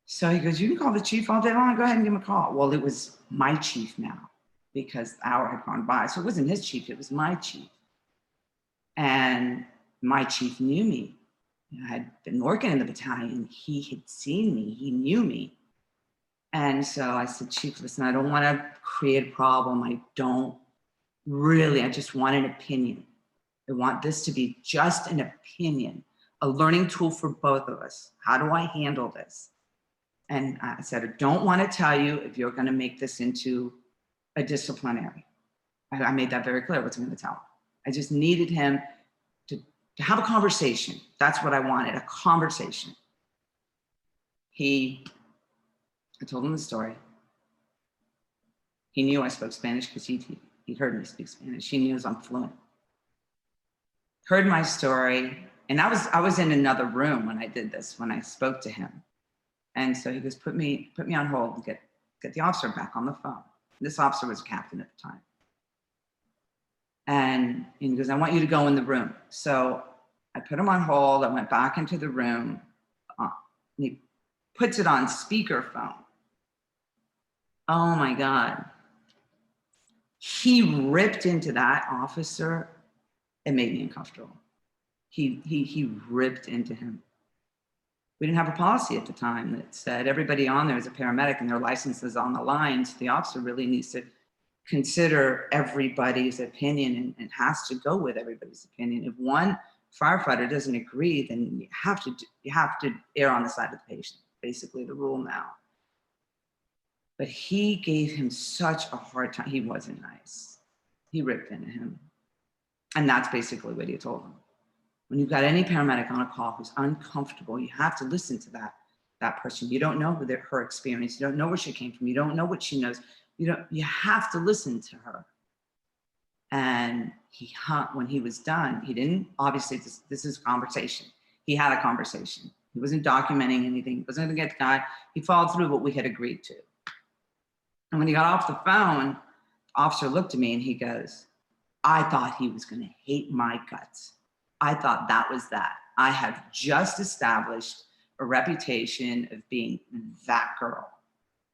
So he goes, you can call the chief all day long. Go ahead and give him a call. Well, it was my chief now because the hour had gone by. So it wasn't his chief, it was my chief. And my chief knew me. I had been working in the battalion. He had seen me, he knew me. And so I said, Chief, listen, I don't want to create a problem. I just want an opinion. I want this to be just an opinion, a learning tool for both of us. How do I handle this? And I said, I don't want to tell you if you're going to make this into a disciplinary. I made that very clear. What's I'm going to tell him? I just needed him to have a conversation. That's what I wanted, a conversation. I told him the story. He knew I spoke Spanish because he heard me speak Spanish. He knew I'm fluent. Heard my story. And I was in another room when I did this, when I spoke to him. And so he goes, put me on hold and get the officer back on the phone. This officer was a captain at the time. And he goes, I want you to go in the room. So I put him on hold. I went back into the room. And he puts it on speakerphone. Oh my God. He ripped into that officer. It made me uncomfortable. He ripped into him. We didn't have a policy at the time that said everybody on there is a paramedic and their license is on the line. So the officer really needs to consider everybody's opinion and has to go with everybody's opinion. If one firefighter doesn't agree, then you have to err on the side of the patient. Basically, the rule now. But he gave him such a hard time. He wasn't nice. He ripped into him, and that's basically what he told him. When you've got any paramedic on a call who's uncomfortable, you have to listen to that person. You don't know her experience. You don't know where she came from. You don't know what she knows. You have to listen to her. And when he was done, he didn't, obviously this is a conversation. He had a conversation. He wasn't documenting anything. He wasn't gonna get the guy. He followed through what we had agreed to. And when he got off the phone, the officer looked at me and he goes, I thought he was gonna hate my guts. I thought that was that. I have just established a reputation of being that girl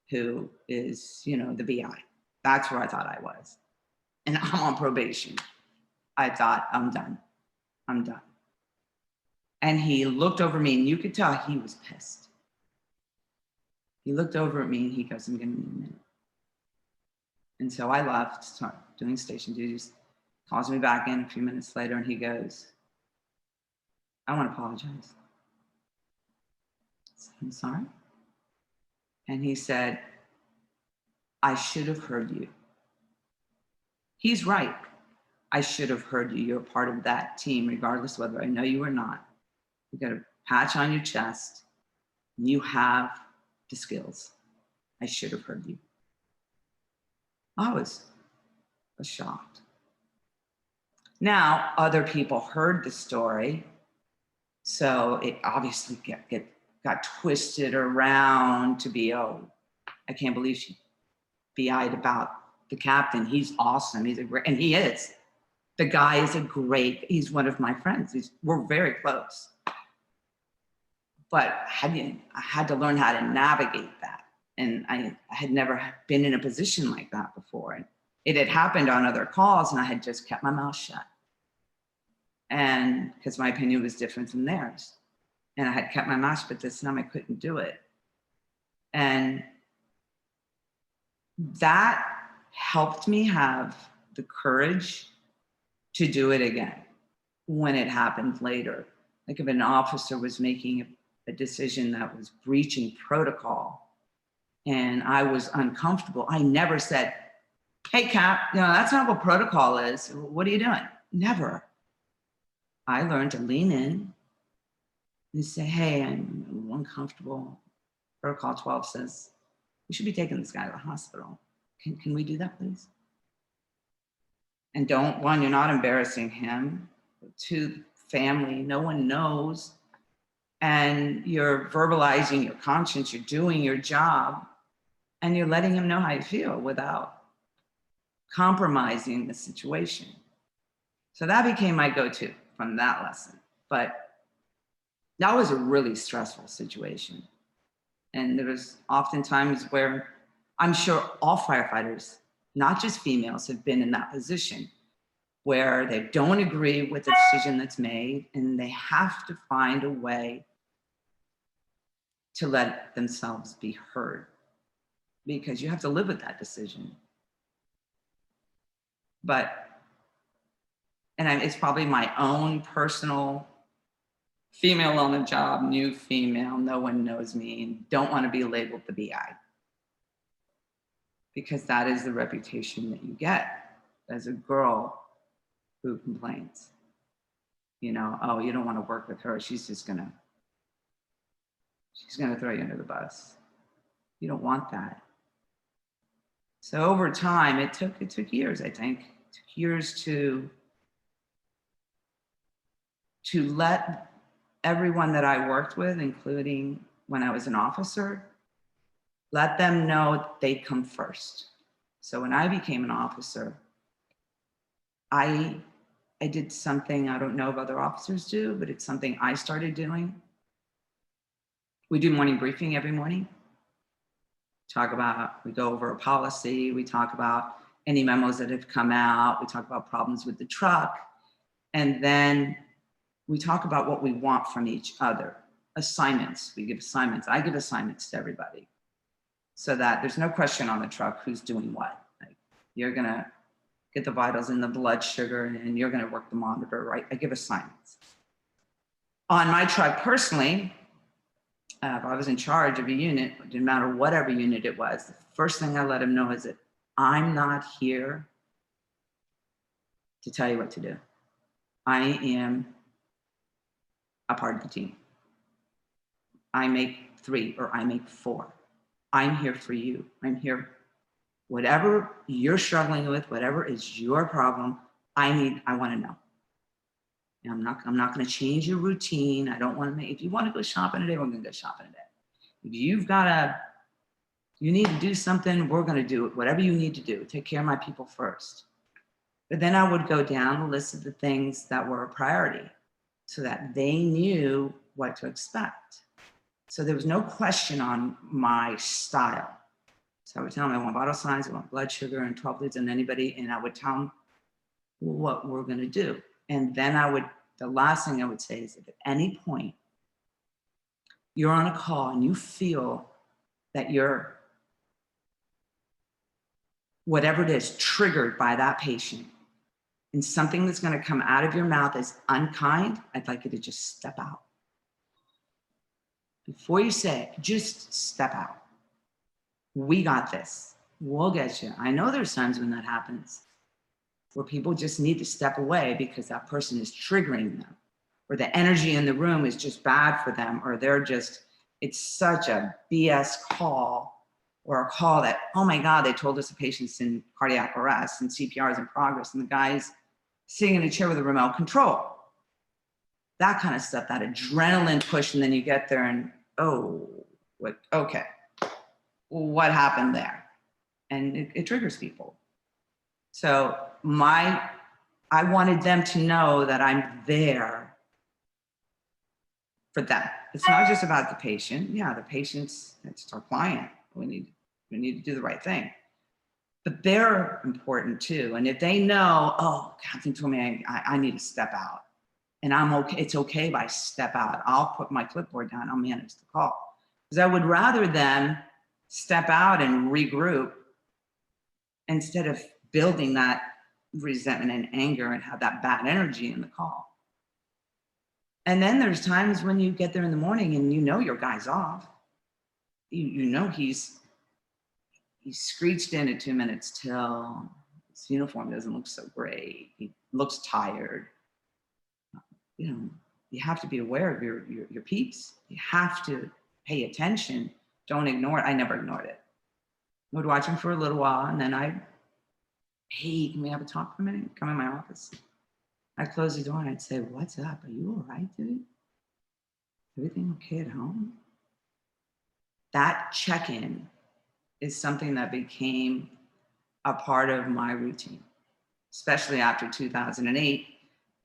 who is, the BI. That's where I thought I was. And I'm on probation. I thought, I'm done. And he looked over me and you could tell he was pissed. He looked over at me and he goes, I'm gonna need a minute. And so I left, started doing station duties, calls me back in a few minutes later and he goes, I want to apologize. I said, I'm sorry. And he said, I should have heard you. He's right. I should have heard you. You're a part of that team, regardless whether I know you or not. You got a patch on your chest. You have the skills. I should have heard you. I was shocked. Now, other people heard the story, so it obviously got twisted around to be, oh, I can't believe she BI'd about the captain. He's awesome. And he is. The guy is he's one of my friends. We're very close. But I had to learn how to navigate that. And I had never been in a position like that before. And it had happened on other calls and I had just kept my mouth shut. And because my opinion was different from theirs. And I had kept my mouth shut, but this time I couldn't do it. And that helped me have the courage to do it again when it happened later. Like if an officer was making a decision that was breaching protocol and I was uncomfortable, I never said, hey, Cap, that's not what protocol is. What are you doing? Never. I learned to lean in and say, hey, I'm uncomfortable. Protocol 12 says, we should be taking this guy to the hospital. Can we do that, please? And you're not embarrassing him. Two, family, no one knows. And you're verbalizing your conscience, you're doing your job, and you're letting him know how you feel without compromising the situation. So that became my go-to from that lesson. But that was a really stressful situation. And there was often times where I'm sure all firefighters, not just females, have been in that position where they don't agree with the decision that's made and they have to find a way to let themselves be heard because you have to live with that decision. It's probably my own personal female on the job, new female, no one knows me, and don't want to be labeled the BI. Because that is the reputation that you get as a girl who complains. Oh, you don't want to work with her. She's gonna throw you under the bus. You don't want that. So over time, it took years, I think. It took years to to let everyone that I worked with, including when I was an officer, let them know they'd come first. So when I became an officer, I did something I don't know if other officers do, but it's something I started doing. We do morning briefing every morning. We go over a policy, we talk about any memos that have come out, we talk about problems with the truck, and then we talk about what we want from each other. Assignments, we give assignments. I give assignments to everybody so that there's no question on the truck who's doing what. Like, you're gonna get the vitals and the blood sugar and you're gonna work the monitor, right? I give assignments. On my truck personally, if I was in charge of a unit, it didn't matter whatever unit it was, the first thing I let them know is that I'm not here to tell you what to do. I am a part of the team. I make 3 or I make 4. I'm here for you. I'm here. Whatever you're struggling with, whatever is your problem, I want to know. And I'm not going to change your routine. I don't want to if you want to go shopping today, we're going to go shopping today. If you need to do something, we're going to do it. Whatever you need to do, take care of my people first. But then I would go down the list of the things that were a priority so that they knew what to expect. So there was no question on my style. So I would tell them I want vital signs, I want blood sugar and 12 leads in anybody, and I would tell them what we're going to do. And then the last thing I would say is if at any point you're on a call and you feel that you're, whatever it is, triggered by that patient, and something that's going to come out of your mouth is unkind, I'd like you to just step out. Before you say it, just step out. We got this. We'll get you. I know there's times when that happens, where people just need to step away because that person is triggering them, or the energy in the room is just bad for them, or it's such a BS call, or a call that, oh my God, they told us the patient's in cardiac arrest and CPR is in progress and the guy's sitting in a chair with a remote control. That kind of stuff, that adrenaline push, and then you get there and, okay, what happened there? And it triggers people. So I wanted them to know that I'm there for them. It's not just about the patient. Yeah, the patient's, it's our client. We need to do the right thing. But they're important too. And if they know, oh, Captain told me I need to step out, and I'm okay, it's okay if I step out. I'll put my clipboard down, I'll manage the call. Because I would rather them step out and regroup instead of building that resentment and anger and have that bad energy in the call. And then there's times when you get there in the morning and you know your guy's off. You know he's screeched in at 2 minutes till. His uniform doesn't look so great. He looks tired. You know, you have to be aware of your peeps. You have to pay attention. Don't ignore it. I never ignored it. I would watch him for a little while, and then hey, can we have a talk for a minute? Come in my office. I'd close the door and I'd say, what's up? Are you all right, dude? Everything okay at home? That check-in is something that became a part of my routine, especially after 2008,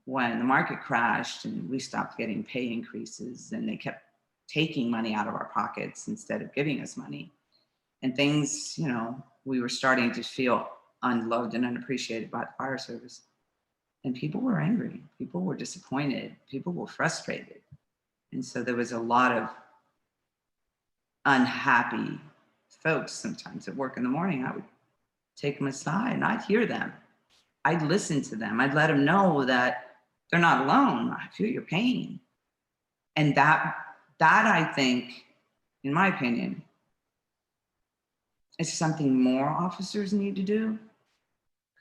when the market crashed and we stopped getting pay increases and they kept taking money out of our pockets instead of giving us money. And things, we were starting to feel unloved and unappreciated by the fire service. And people were angry, people were disappointed, people were frustrated. And so there was a lot of unhappy folks sometimes at work in the morning. I would take them aside and I'd hear them. I'd listen to them. I'd let them know that they're not alone. I feel your pain. And that I think, in my opinion, is something more officers need to do.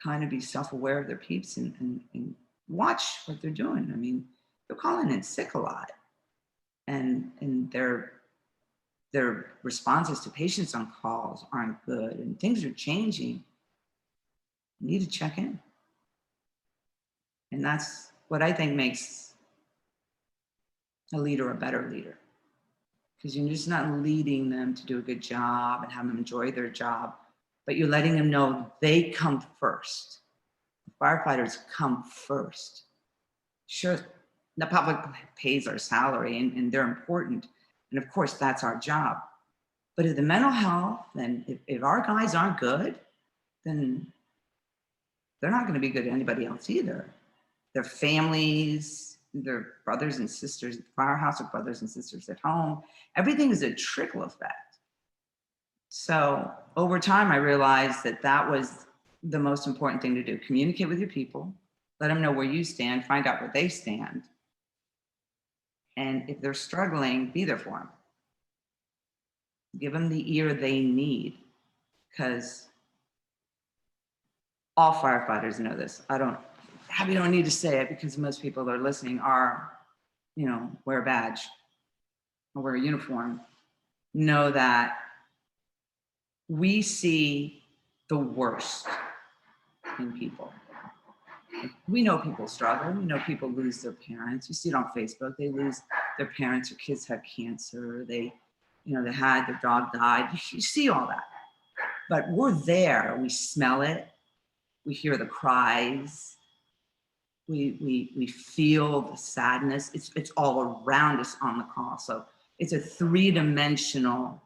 Kind of be self-aware of their peeps and watch what they're doing. I mean, they're calling in sick a lot. And their responses to patients on calls aren't good and things are changing. You need to check in. And that's what I think makes a leader, a better leader. Because you're just not leading them to do a good job and have them enjoy their job, but you're letting them know they come first. The firefighters come first. Sure, the public pays our salary and they're important. And of course, that's our job. But if the mental health, then if our guys aren't good, then they're not going to be good to anybody else either. Their families, their brothers and sisters at the firehouse, or brothers and sisters at home, everything is a trickle effect. So over time, I realized that that was the most important thing to do. Communicate with your people, let them know where you stand, find out where they stand. And if they're struggling, be there for them. Give them the ear they need, because all firefighters know this. I don't need to say it, because most people that are listening are, wear a badge or wear a uniform, know that we see the worst in people. We know people struggle. We know people lose their parents. You see it on Facebook. They lose their parents, or kids have cancer. They had their dog died. You see all that. But we're there. We smell it. We hear the cries. We feel the sadness. It's all around us on the call. So it's a three-dimensional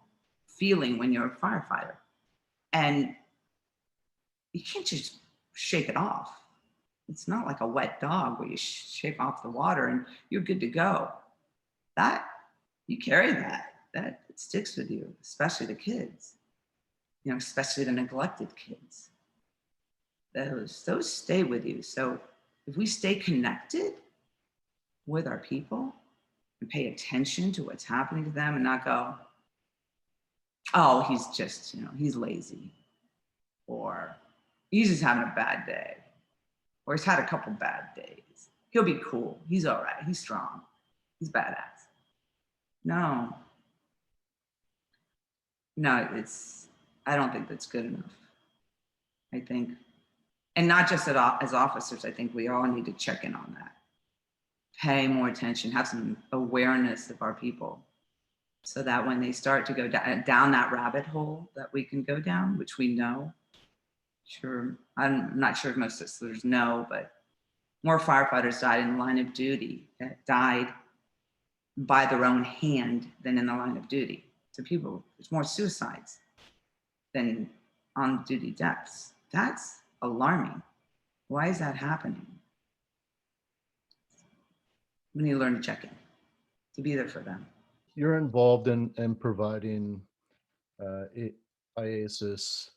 feeling when you're a firefighter. And you can't just shake it off. It's not like a wet dog where you shake off the water and you're good to go. That, you carry that it sticks with you, especially the kids, especially the neglected kids. Those stay with you. So if we stay connected with our people and pay attention to what's happening to them and not go, oh, he's just, he's lazy, or he's just having a bad day, or he's had a couple bad days. He'll be cool. He's all right. He's strong. He's badass. No, I don't think that's good enough. I think, and not just as officers, I think we all need to check in on that. Pay more attention, have some awareness of our people, so that when they start to go down that rabbit hole that we can go down, which we know, sure, I'm not sure if most listeners know, but more firefighters died in the line of duty that died by their own hand than in the line of duty. So there's more suicides than on-duty deaths. That's alarming. Why is that happening? We need to learn to check in, to be there for them. You're involved in providing IASIS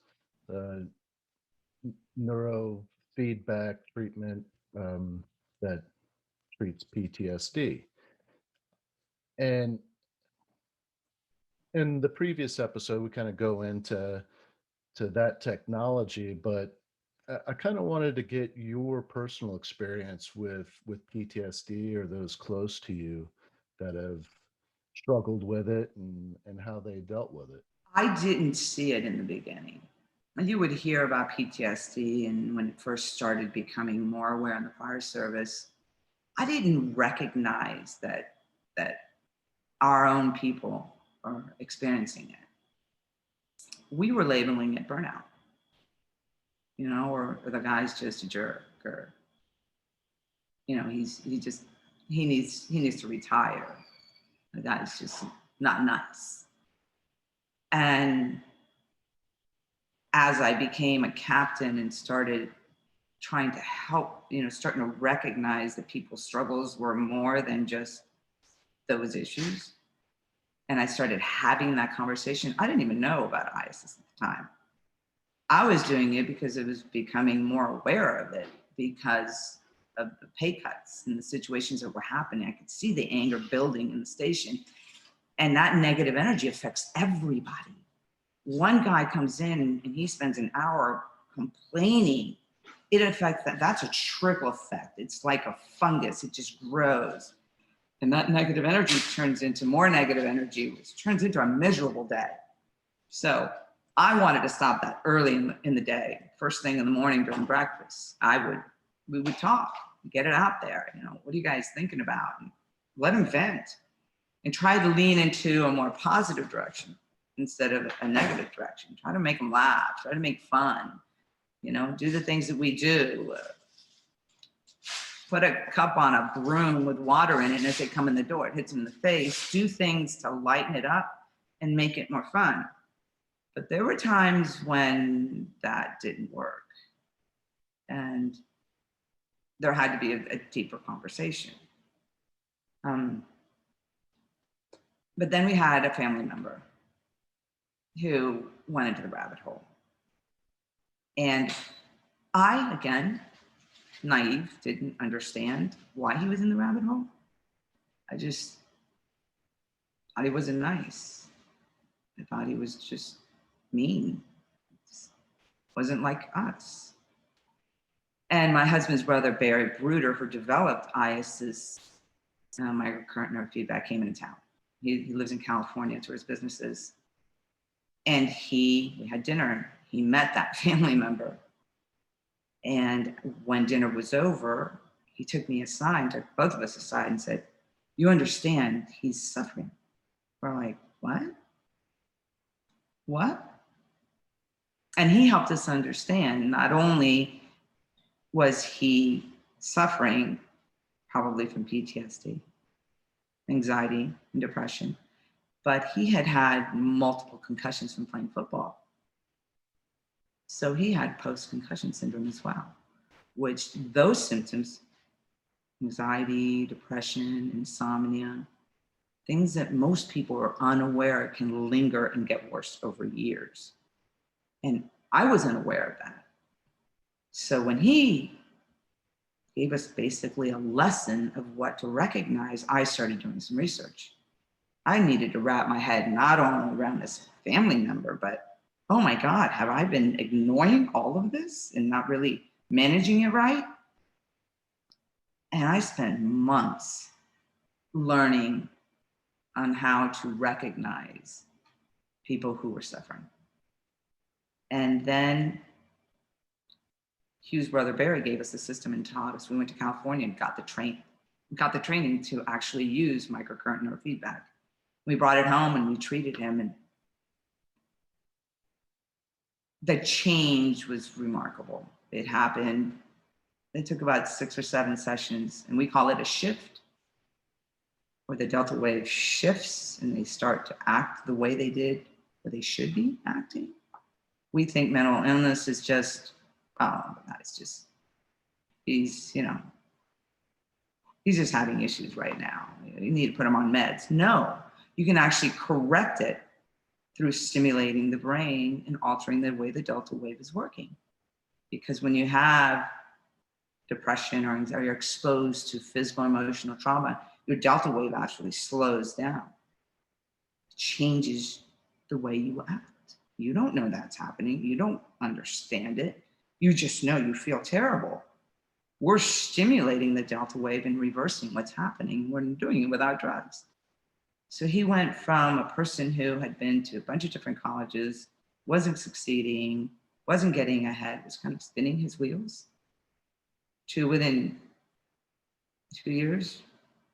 neurofeedback treatment that treats PTSD. And in the previous episode, we kind of go into that technology, but I kind of wanted to get your personal experience with PTSD, or those close to you that have struggled with it, and how they dealt with it. I didn't see it in the beginning. You would hear about PTSD, and when it first started becoming more aware in the fire service, I didn't recognize that our own people are experiencing it. We were labeling it burnout, or the guy's just a jerk, or he needs to retire. The guy's just not nice. And as I became a captain and started trying to help, starting to recognize that people's struggles were more than just those issues, and I started having that conversation. I didn't even know about ISIS at the time. I was doing it because it was becoming more aware of it, because of the pay cuts and the situations that were happening. I could see the anger building in the station, and that negative energy affects everybody. One guy comes in and he spends an hour complaining. It affects that's a trickle effect. It's like a fungus, it just grows. And that negative energy turns into more negative energy, which turns into a miserable day. So I wanted to stop that early in the day. First thing in the morning during breakfast, we would talk, get it out there. What are you guys thinking about? And let them vent and try to lean into a more positive direction instead of a negative direction. Try to make them laugh, try to make fun, do the things that we do. Put a cup on a broom with water in it, and as they come in the door, it hits them in the face. Do things to lighten it up and make it more fun. But there were times when that didn't work. And there had to be a deeper conversation. But then we had a family member who went into the rabbit hole. And I, again, naive, didn't understand why he was in the rabbit hole. I thought he wasn't nice. I thought he was just mean. Just wasn't like us. And my husband's brother, Barry Bruder, who developed ISIS, microcurrent neurofeedback, came into town. He lives in California, it's where his business is. And we had dinner. He met that family member. And when dinner was over, he took me aside, took both of us aside and said, "You understand he's suffering." We're like, "What? What?" And he helped us understand not only was he suffering probably from PTSD, anxiety, and depression, but he had had multiple concussions from playing football. So he had post-concussion syndrome as well, which those symptoms, anxiety, depression, insomnia, things that most people are unaware can linger and get worse over years. And I wasn't aware of that. So when he gave us basically a lesson of what to recognize, I started doing some research. I needed to wrap my head not only around this family member, but oh my God, have I been ignoring all of this and not really managing it right? And I spent months learning on how to recognize people who were suffering. And then Hugh's brother Barry gave us the system and taught us. We went to California and got the training to actually use microcurrent neurofeedback. We brought it home and we treated him, and the change was remarkable. It happened. It took about 6 or 7 sessions, and we call it a shift, where the delta wave shifts and they start to act the way they did, or they should be acting. We think mental illness is just, it's just, he's just having issues right now. You need to put him on meds. No, you can actually correct it through stimulating the brain and altering the way the delta wave is working. Because when you have depression or anxiety, you're exposed to physical, emotional trauma, your delta wave actually slows down, changes the way you act. You don't know that's happening. You don't understand it. You just know you feel terrible. We're stimulating the delta wave and reversing what's happening. We're doing it without drugs. So he went from a person who had been to a bunch of different colleges, wasn't succeeding, wasn't getting ahead, was kind of spinning his wheels, to within 2 years,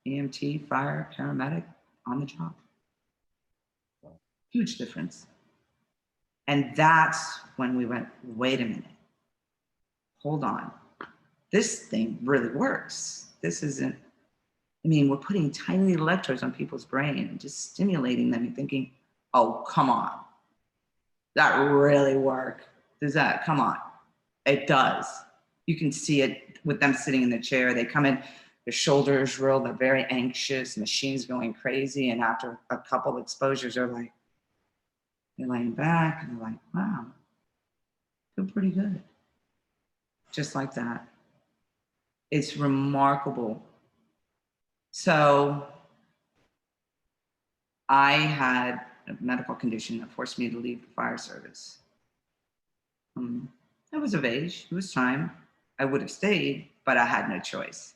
EMT, fire, paramedic, on the job. Huge difference. And that's when we went, wait a minute, hold on. This thing really works. This isn't, we're putting tiny electrodes on people's brain and just stimulating them and thinking, oh, come on. That really work? Does that, come on. It does. You can see it with them sitting in the chair. They come in, their shoulders roll, they're very anxious, machine's going crazy. And after a couple of exposures, they're laying back and they're like, wow, feel pretty good. Just like that. It's remarkable. So I had a medical condition that forced me to leave the fire service. I was of age, it was time. I would have stayed, but I had no choice.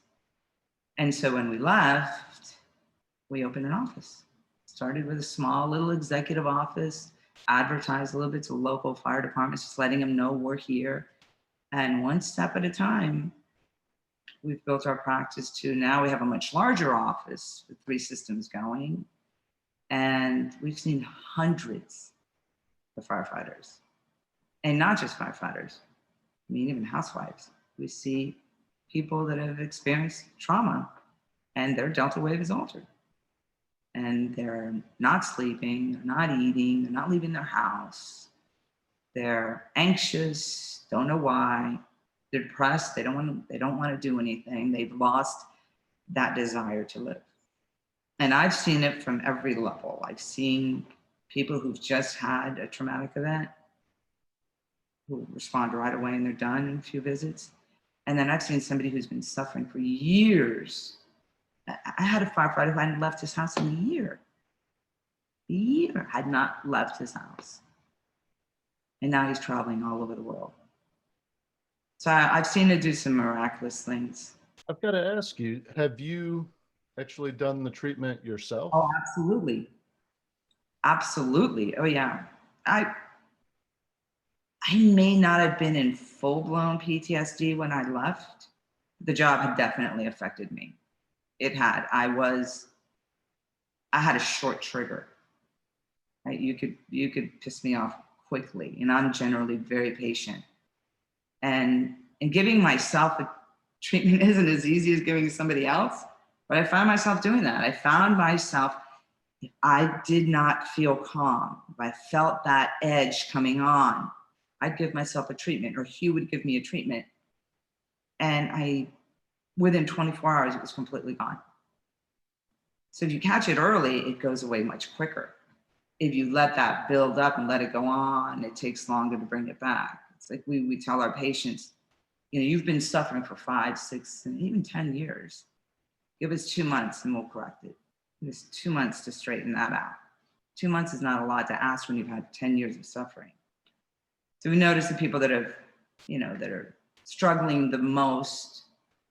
And so when we left, we opened an office. Started with a small little executive office, advertised a little bit to local fire departments, just letting them know we're here. And one step at a time, we've built our practice to now we have a much larger office with 3 systems going. And we've seen hundreds of firefighters, and not just firefighters. I mean, even housewives. We see people that have experienced trauma and their delta wave is altered. And they're not sleeping, they're not eating, they're not leaving their house. They're anxious, don't know why. They're depressed, they don't want to do anything. They've lost that desire to live. And I've seen it from every level. I've seen people who've just had a traumatic event who respond right away and they're done in a few visits. And then I've seen somebody who's been suffering for years. I had a firefighter who hadn't left his house in a year. A year had not left his house. And now he's traveling all over the world. So I've seen it do some miraculous things. I've got to ask you, have you actually done the treatment yourself? Oh, absolutely. Absolutely. Oh, yeah. I may not have been in full-blown PTSD when I left. The job had definitely affected me. It had. I had a short trigger. Right? You could piss me off quickly, and I'm generally very patient. And giving myself a treatment isn't as easy as giving somebody else, but I found myself doing that. I found myself, if I did not feel calm, if I felt that edge coming on, I'd give myself a treatment, or Hugh would give me a treatment. And within 24 hours, it was completely gone. So if you catch it early, it goes away much quicker. If you let that build up and let it go on, it takes longer to bring it back. It's like we tell our patients, you've been suffering for 5, 6, and even 10 years. Give us 2 months and we'll correct it. Give us 2 months to straighten that out. 2 months is not a lot to ask when you've had 10 years of suffering. So we notice the people that have, that are struggling the most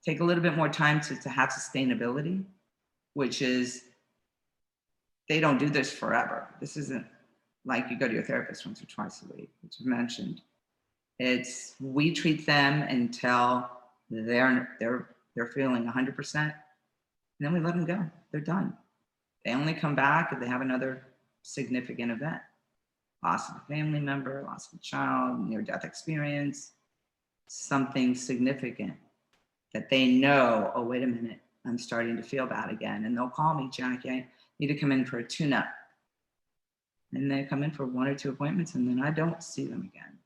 take a little bit more time to have sustainability, which is they don't do this forever. This isn't like you go to your therapist once or twice a week, which I mentioned. It's we treat them until they're feeling 100%, and then we let them go. They're done. They only come back if they have another significant event. Loss of a family member, loss of a child, near-death experience, something significant that they know, oh, wait a minute, I'm starting to feel bad again. And they'll call me, Jackie, I need to come in for a tune-up. And they come in for 1 or 2 appointments, and then I don't see them again.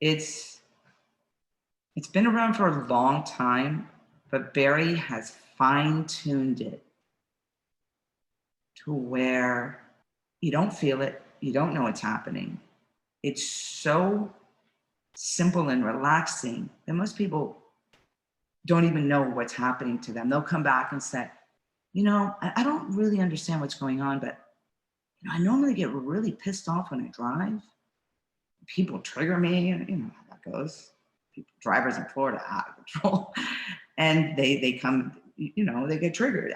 It's been around for a long time, but Barry has fine-tuned it to where you don't feel it, you don't know what's happening. It's so simple and relaxing that most people don't even know what's happening to them. They'll come back and say, I don't really understand what's going on, but I normally get really pissed off when I drive. People trigger me, and you know how that goes. Drivers in Florida out of control. And they come, they get triggered.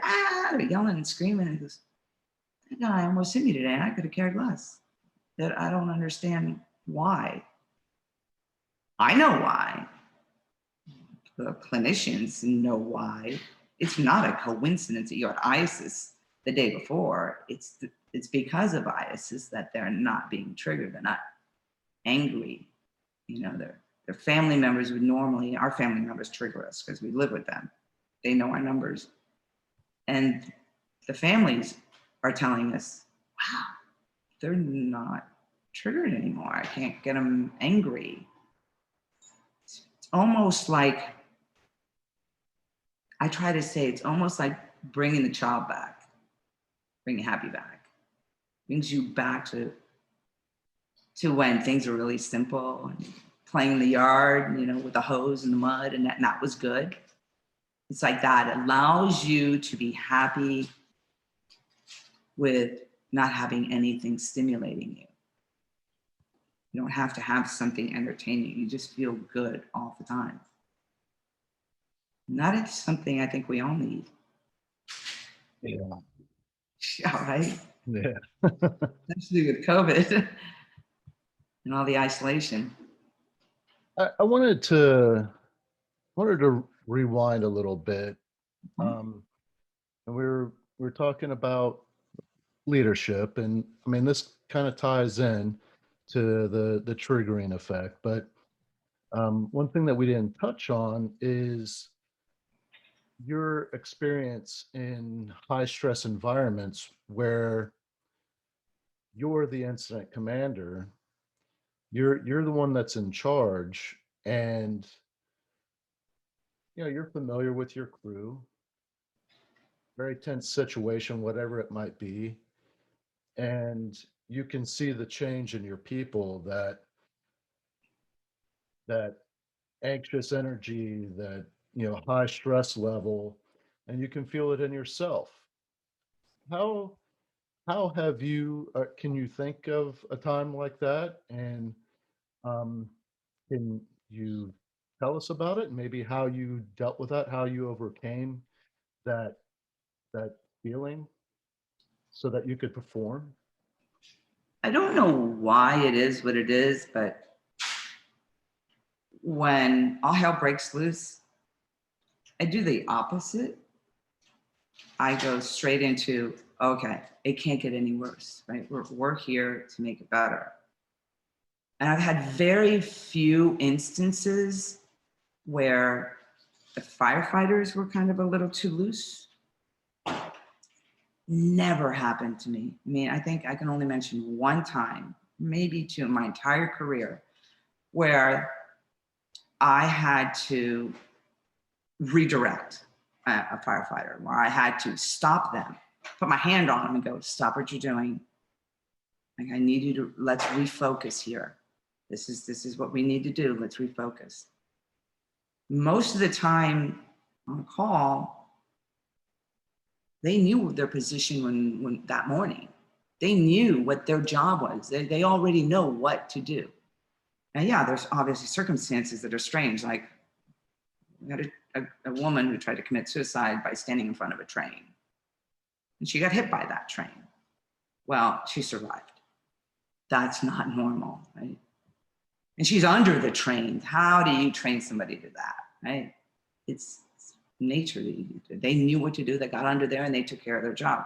They're yelling and screaming. And he goes, that guy almost hit me today, and I could have cared less. That I don't understand why. I know why. The clinicians know why. It's not a coincidence that you had ISIS the day before. It's because of ISIS that they're not being triggered. They're not angry. Their family members would normally, our family members trigger us because we live with them. They know our numbers. And the families are telling us, wow, they're not triggered anymore. I can't get them angry. It's almost like, I try to say, it's almost like bringing the child back, bringing Happy back. Brings you back to when things were really simple, and playing in the yard, with the hose and the mud, and that was good. It's like that. It allows you to be happy with not having anything stimulating you. You don't have to have something entertaining. You just feel good all the time. And that is something I think we all need. Yeah. Yeah, right? Yeah. Especially with COVID and all the isolation. I wanted to wanted to rewind a little bit. Mhm. And we're talking about leadership, and I mean this kind of ties in to the triggering effect. But one thing that we didn't touch on is your experience in high stress environments where you're the incident commander. You're the one that's in charge, and you're familiar with your crew. Very tense situation, whatever it might be, and you can see the change in your people, that anxious energy, that high stress level, and you can feel it in yourself. How have you can you think of a time like that, and um can you tell us about it, and maybe how you dealt with that, how you overcame that that feeling so that you could perform? I don't know why it is what it is, but when all hell breaks loose, I do the opposite. I go straight into, okay, it can't get any worse, right? We're here to make it better. And I've had very few instances where the firefighters were kind of a little too loose. Never happened to me. I mean, I think I can only mention one time, maybe two in my entire career, where I had to redirect a firefighter, where I had to stop them, put my hand on them and go, stop what you're doing. Like, I need you to, let's refocus here. This is what we need to do. Let's refocus. Most of the time on call, they knew their position when that morning. They knew what their job was. They already know what to do. And yeah, there's obviously circumstances that are strange. Like, we had a woman who tried to commit suicide by standing in front of a train. And she got hit by that train. Well, she survived. That's not normal, right? And she's under the train. How do you train somebody to that, right? It's nature. They knew what to do. They got under there and they took care of their job.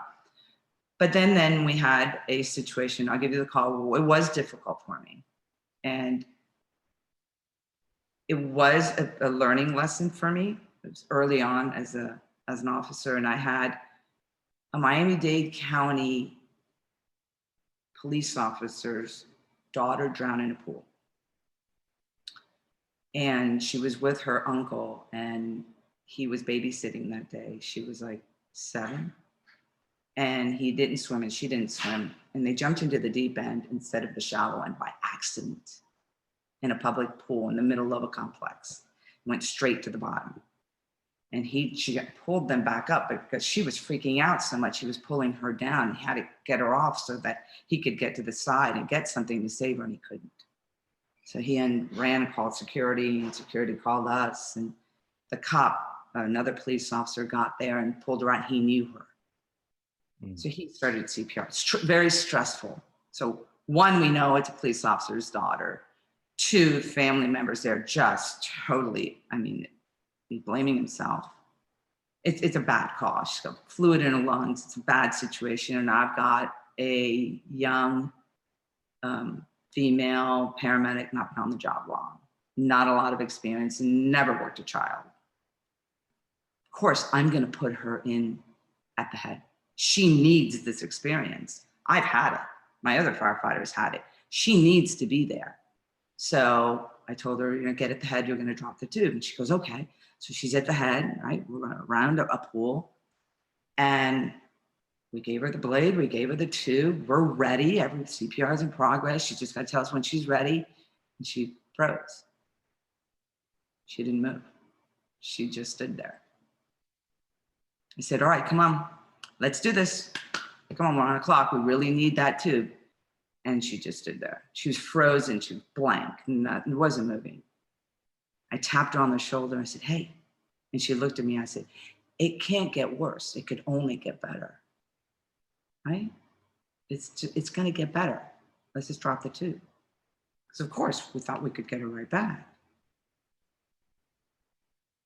But then we had a situation. I'll give you the call. It was difficult for me, and it was a learning lesson for me. It was early on as an officer, and I had a Miami-Dade County police officer's daughter drown in a pool. And she was with her uncle, and he was babysitting that day. She was like 7, and he didn't swim and she didn't swim. And they jumped into the deep end instead of the shallow end by accident in a public pool in the middle of a complex. Went straight to the bottom. And she pulled them back up, but because she was freaking out so much, he was pulling her down. He had to get her off so that he could get to the side and get something to save her, and he couldn't. So he ran and called security, and security called us, and the cop, another police officer, got there and pulled her out. He knew her. So he started CPR. It's very stressful. So one, we know it's a police officer's daughter. 2, family members there just totally, I mean, blaming himself. It's a bad call. She's got fluid in her lungs. It's a bad situation. And I've got a young female paramedic, not been on the job long, not a lot of experience, and never worked a child. Of course, I'm going to put her in at the head. She needs this experience. I've had it. My other firefighters had it. She needs to be there. So I told her, get at the head, you're going to drop the tube. And she goes, okay. So she's at the head, right? We're going to round a pool. And we gave her the blade. We gave her the tube. We're ready. Every CPR is in progress. She just got to tell us when she's ready. And she froze. She didn't move. She just stood there. I said, all right, come on. Let's do this. Come on, we're on a clock. We really need that tube. And she just stood there. She was frozen. She was blank. Nothing, wasn't moving. I tapped her on the shoulder. I said, hey. And she looked at me. I said, it can't get worse. It could only get better. Right? It's going to get better. Let's just drop the tube. Because, of course, we thought we could get her right back.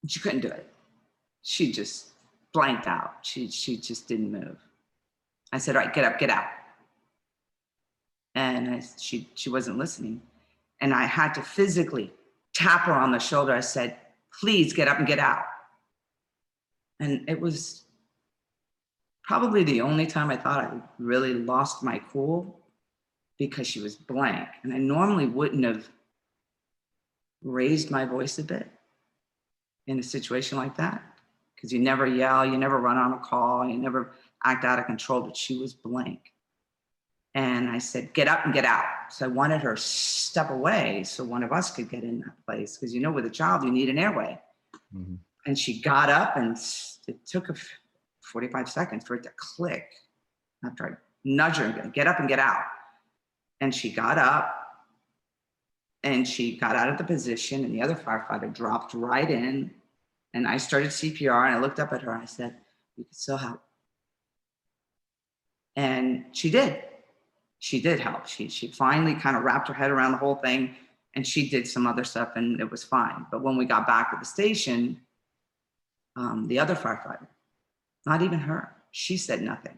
She couldn't do it. She just blanked out. She just didn't move. I said, all right, get up, get out. And she wasn't listening. And I had to physically tap her on the shoulder. I said, please get up and get out. And it was probably the only time I thought I really lost my cool, because she was blank. And I normally wouldn't have raised my voice a bit in a situation like that, because you never yell, you never run on a call, you never act out of control, but she was blank. And I said, get up and get out. So I wanted her to step away so one of us could get in that place, because with a child, you need an airway. Mm-hmm. And she got up, and it took 45 seconds for it to click after I nudged her, get up and get out. And she got up, and she got out of the position, and the other firefighter dropped right in, and I started CPR, and I looked up at her, and I said, we could still help. And she did. She did help. She finally kind of wrapped her head around the whole thing, and she did some other stuff, and it was fine. But when we got back to the station, the other firefighter, not even her, she said nothing.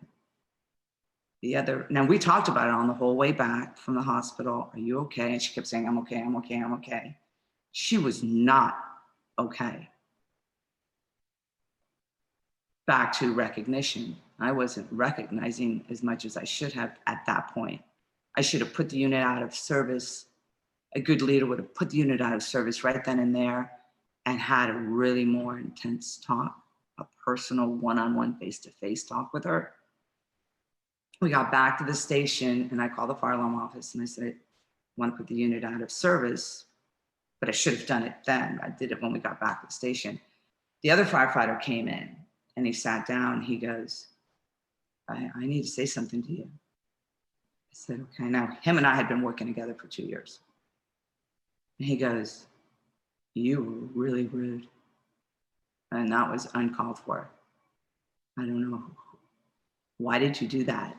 Now we talked about it on the whole way back from the hospital. Are you okay? And she kept saying, I'm okay, I'm okay, I'm okay. She was not okay. Back to recognition. I wasn't recognizing as much as I should have at that point. I should have put the unit out of service. A good leader would have put the unit out of service right then and there and had a really more intense talk, a personal one-on-one face-to-face talk with her. We got back to the station, and I called the fire alarm office, and I said, I want to put the unit out of service, but I should have done it then. I did it when we got back to the station. The other firefighter came in, and he sat down. He goes, I need to say something to you. I said, okay. Now, him and I had been working together for 2 years. And he goes, you were really rude. And that was uncalled for. I don't know. Why did you do that?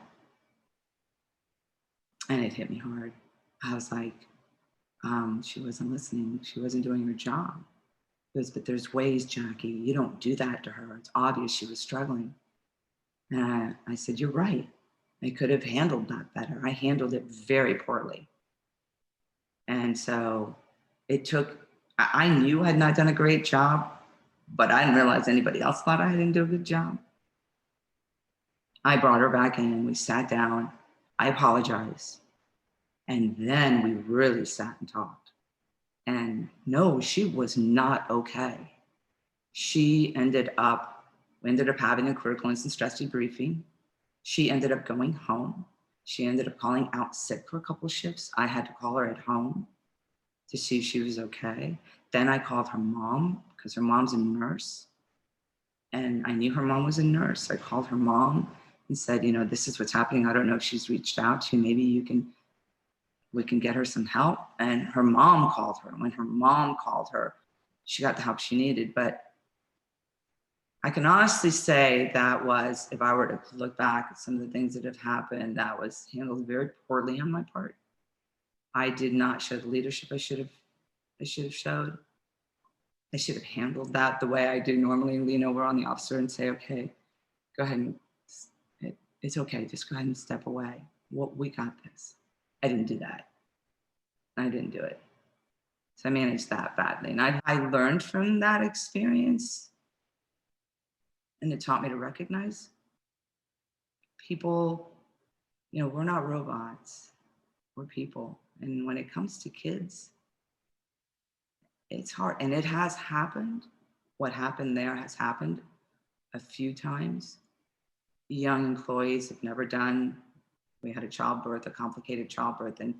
And it hit me hard. I was like, she wasn't listening. She wasn't doing her job. He goes, but there's ways, Jackie. You don't do that to her. It's obvious she was struggling. And I said, you're right. I could have handled that better. I handled it very poorly. And so I knew I had not done a great job, but I didn't realize anybody else thought I didn't do a good job. I brought her back in. We sat down. I apologized. And then we really sat and talked. And no, she was not okay. We ended up having a critical incident stress debriefing. She ended up going home. She ended up calling out sick for a couple of shifts. I had to call her at home to see if she was okay. Then I called her mom, because her mom's a nurse. And I knew her mom was a nurse. I called her mom and said, this is what's happening. I don't know if she's reached out to you. Maybe we can get her some help. And her mom called her. When her mom called her, she got the help she needed. But I can honestly say that was, if I were to look back at some of the things that have happened, that was handled very poorly on my part. I did not show the leadership I should have showed. I should have handled that the way I do normally, lean over on the officer and say, okay, go ahead and, it's okay, just go ahead and step away. We got this. I didn't do that. I didn't do it. So I managed that badly. And I learned from that experience, and it taught me to recognize people, we're not robots, we're people. And when it comes to kids, it's hard. And it has happened. What happened there has happened a few times. Young employees have never done, we had a complicated childbirth, and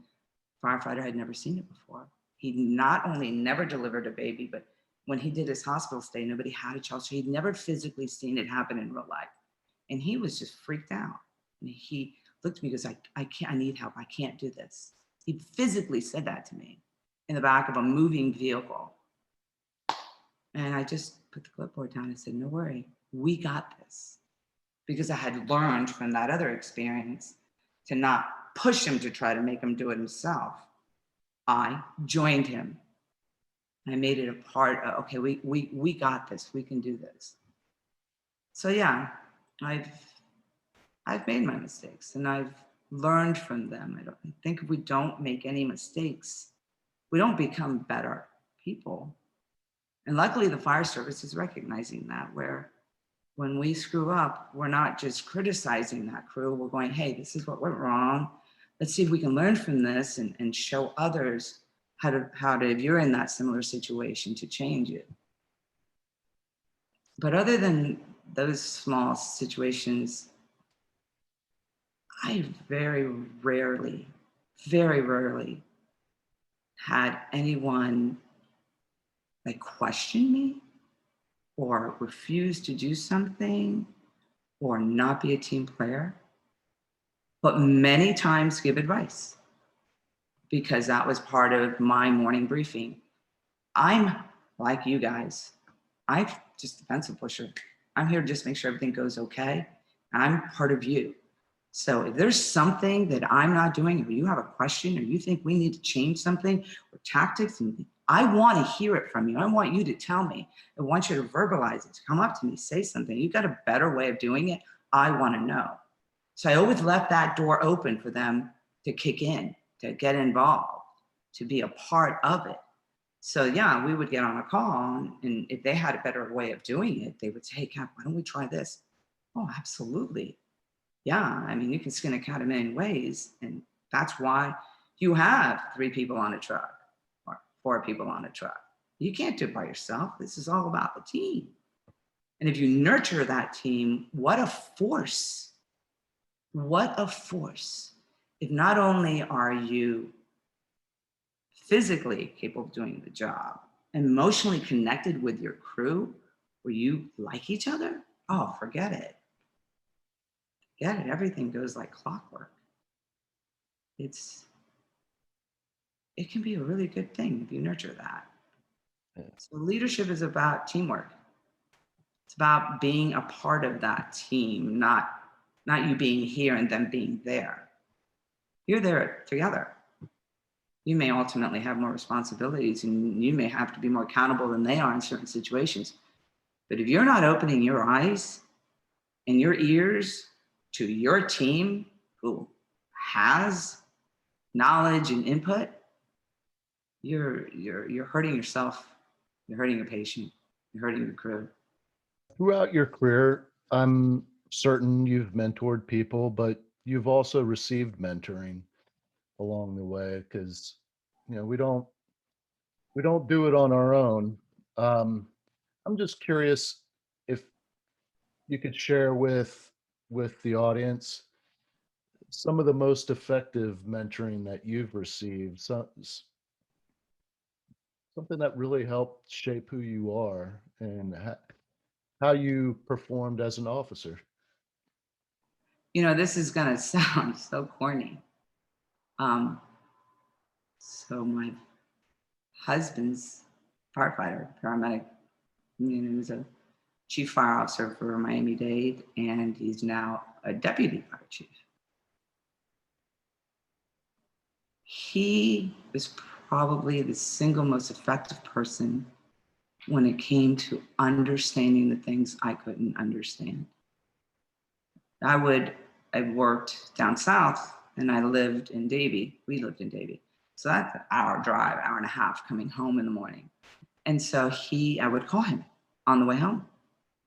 firefighter had never seen it before. He not only never delivered a baby, but when he did his hospital stay, nobody had a child. So he'd never physically seen it happen in real life. And he was just freaked out. And he looked at me and goes, I can't, I need help. I can't do this. He physically said that to me in the back of a moving vehicle. And I just put the clipboard down and said, no worry, we got this. Because I had learned from that other experience to not push him to try to make him do it himself. I joined him. I made it a part of, okay, we got this, we can do this. So yeah, I've made my mistakes and I've learned from them. I think if we don't make any mistakes, we don't become better people. And luckily the fire service is recognizing that, where when we screw up, we're not just criticizing that crew. We're going, hey, this is what went wrong. Let's see if we can learn from this and show others how to, if you're in that similar situation, to change it. But other than those small situations, I very rarely had anyone like question me or refuse to do something or not be a team player, but many times give advice, because that was part of my morning briefing. I'm like you guys. I'm just a pencil pusher. I'm here to just make sure everything goes okay. I'm part of you. So if there's something that I'm not doing, or you have a question, or you think we need to change something or tactics, and I want to hear it from you. I want you to tell me. I want you to verbalize it, to come up to me, say something. You've got a better way of doing it. I want to know. So I always left that door open for them to kick in, to get involved, to be a part of it. So yeah, we would get on a call, and if they had a better way of doing it, they would say, hey, Cap, why don't we try this? Oh, absolutely. Yeah, I mean, you can skin a cat a million ways, and that's why you have 3 people on a truck or 4 people on a truck. You can't do it by yourself. This is all about the team. And if you nurture that team, what a force. What a force. If not only are you physically capable of doing the job, emotionally connected with your crew, where you like each other, oh, forget it. Forget it. Everything goes like clockwork. It can be a really good thing if you nurture that. Yeah. So leadership is about teamwork. It's about being a part of that team, not you being here and them being there. You're there together. You may ultimately have more responsibilities, and you may have to be more accountable than they are in certain situations. But if you're not opening your eyes and your ears to your team who has knowledge and input, you're hurting yourself, you're hurting your patient, you're hurting your crew. Throughout your career, I'm certain you've mentored people, but you've also received mentoring along the way, because we don't do it on our own. Um, I'm just curious if you could share with the audience some of the most effective mentoring that you've received, something that really helped shape who you are and how you performed as an officer. This is going to sound so corny. So my husband's firefighter, paramedic, he was a chief fire officer for Miami Dade, and he's now a deputy fire chief. He was probably the single most effective person when it came to understanding the things I couldn't understand. I worked down south, and I lived in Davie. We lived in Davie. So that's an hour drive, hour and a half coming home in the morning. And so I would call him on the way home.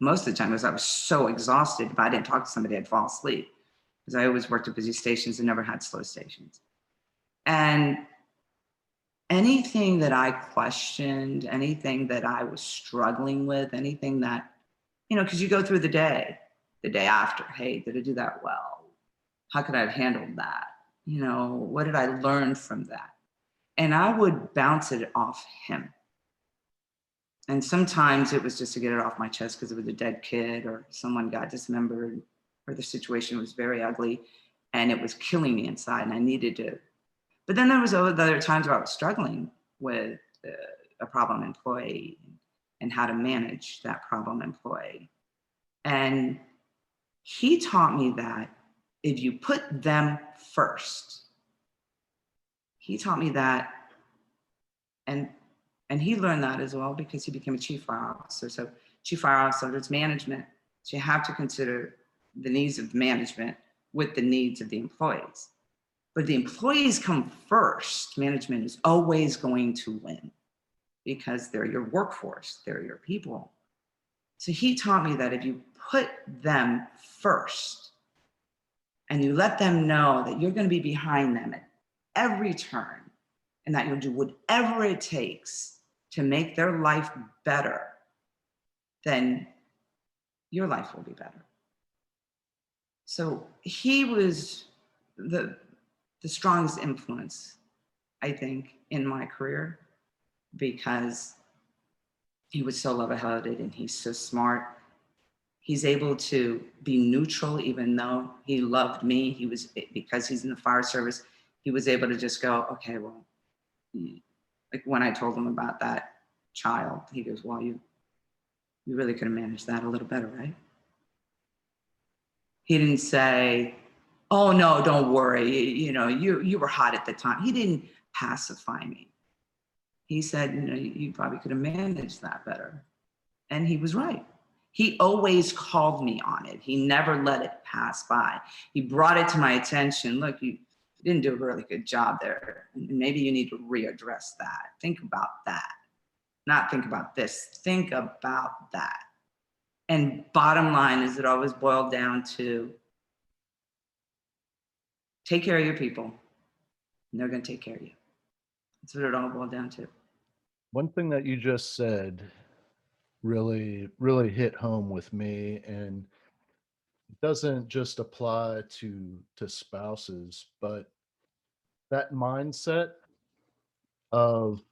Most of the time, because I was so exhausted, if I didn't talk to somebody, I'd fall asleep, because I always worked at busy stations and never had slow stations. And anything that I questioned, anything that I was struggling with, anything that, because you go through the day after, hey, did I do that well? How could I have handled that? What did I learn from that? And I would bounce it off him. And sometimes it was just to get it off my chest because it was a dead kid, or someone got dismembered, or the situation was very ugly and it was killing me inside, and I needed to. But then there was other times where I was struggling with a problem employee and how to manage that problem employee. And he taught me that if you put them first, he taught me that, and And he learned that as well because he became a chief fire officer. So chief fire officer, there's management. So you have to consider the needs of management with the needs of the employees. But the employees come first. Management is always going to win because they're your workforce, they're your people. So he taught me that if you put them first and you let them know that you're going to be behind them at every turn and that you'll do whatever it takes to make their life better, then your life will be better. So he was the strongest influence, I think, in my career because he was so level-headed and he's so smart. He's able to be neutral even though he loved me. He was, because he's in the fire service, he was able to just go, okay, well, like when I told him about that child, he goes, well, you really could have managed that a little better, right? He didn't say, oh no, don't worry, you were hot at the time. He didn't pacify me. He said, you probably could have managed that better. And he was right. He always called me on it. He never let it pass by. He brought it to my attention. Look, you didn't do a really good job there. Maybe you need to readdress that. Think about that. Not think about this. Think about that. And bottom line is it always boiled down to take care of your people and they're going to take care of you. That's what it all boiled down to. One thing that you just said really hit home with me, and it doesn't just apply to spouses, but that mindset of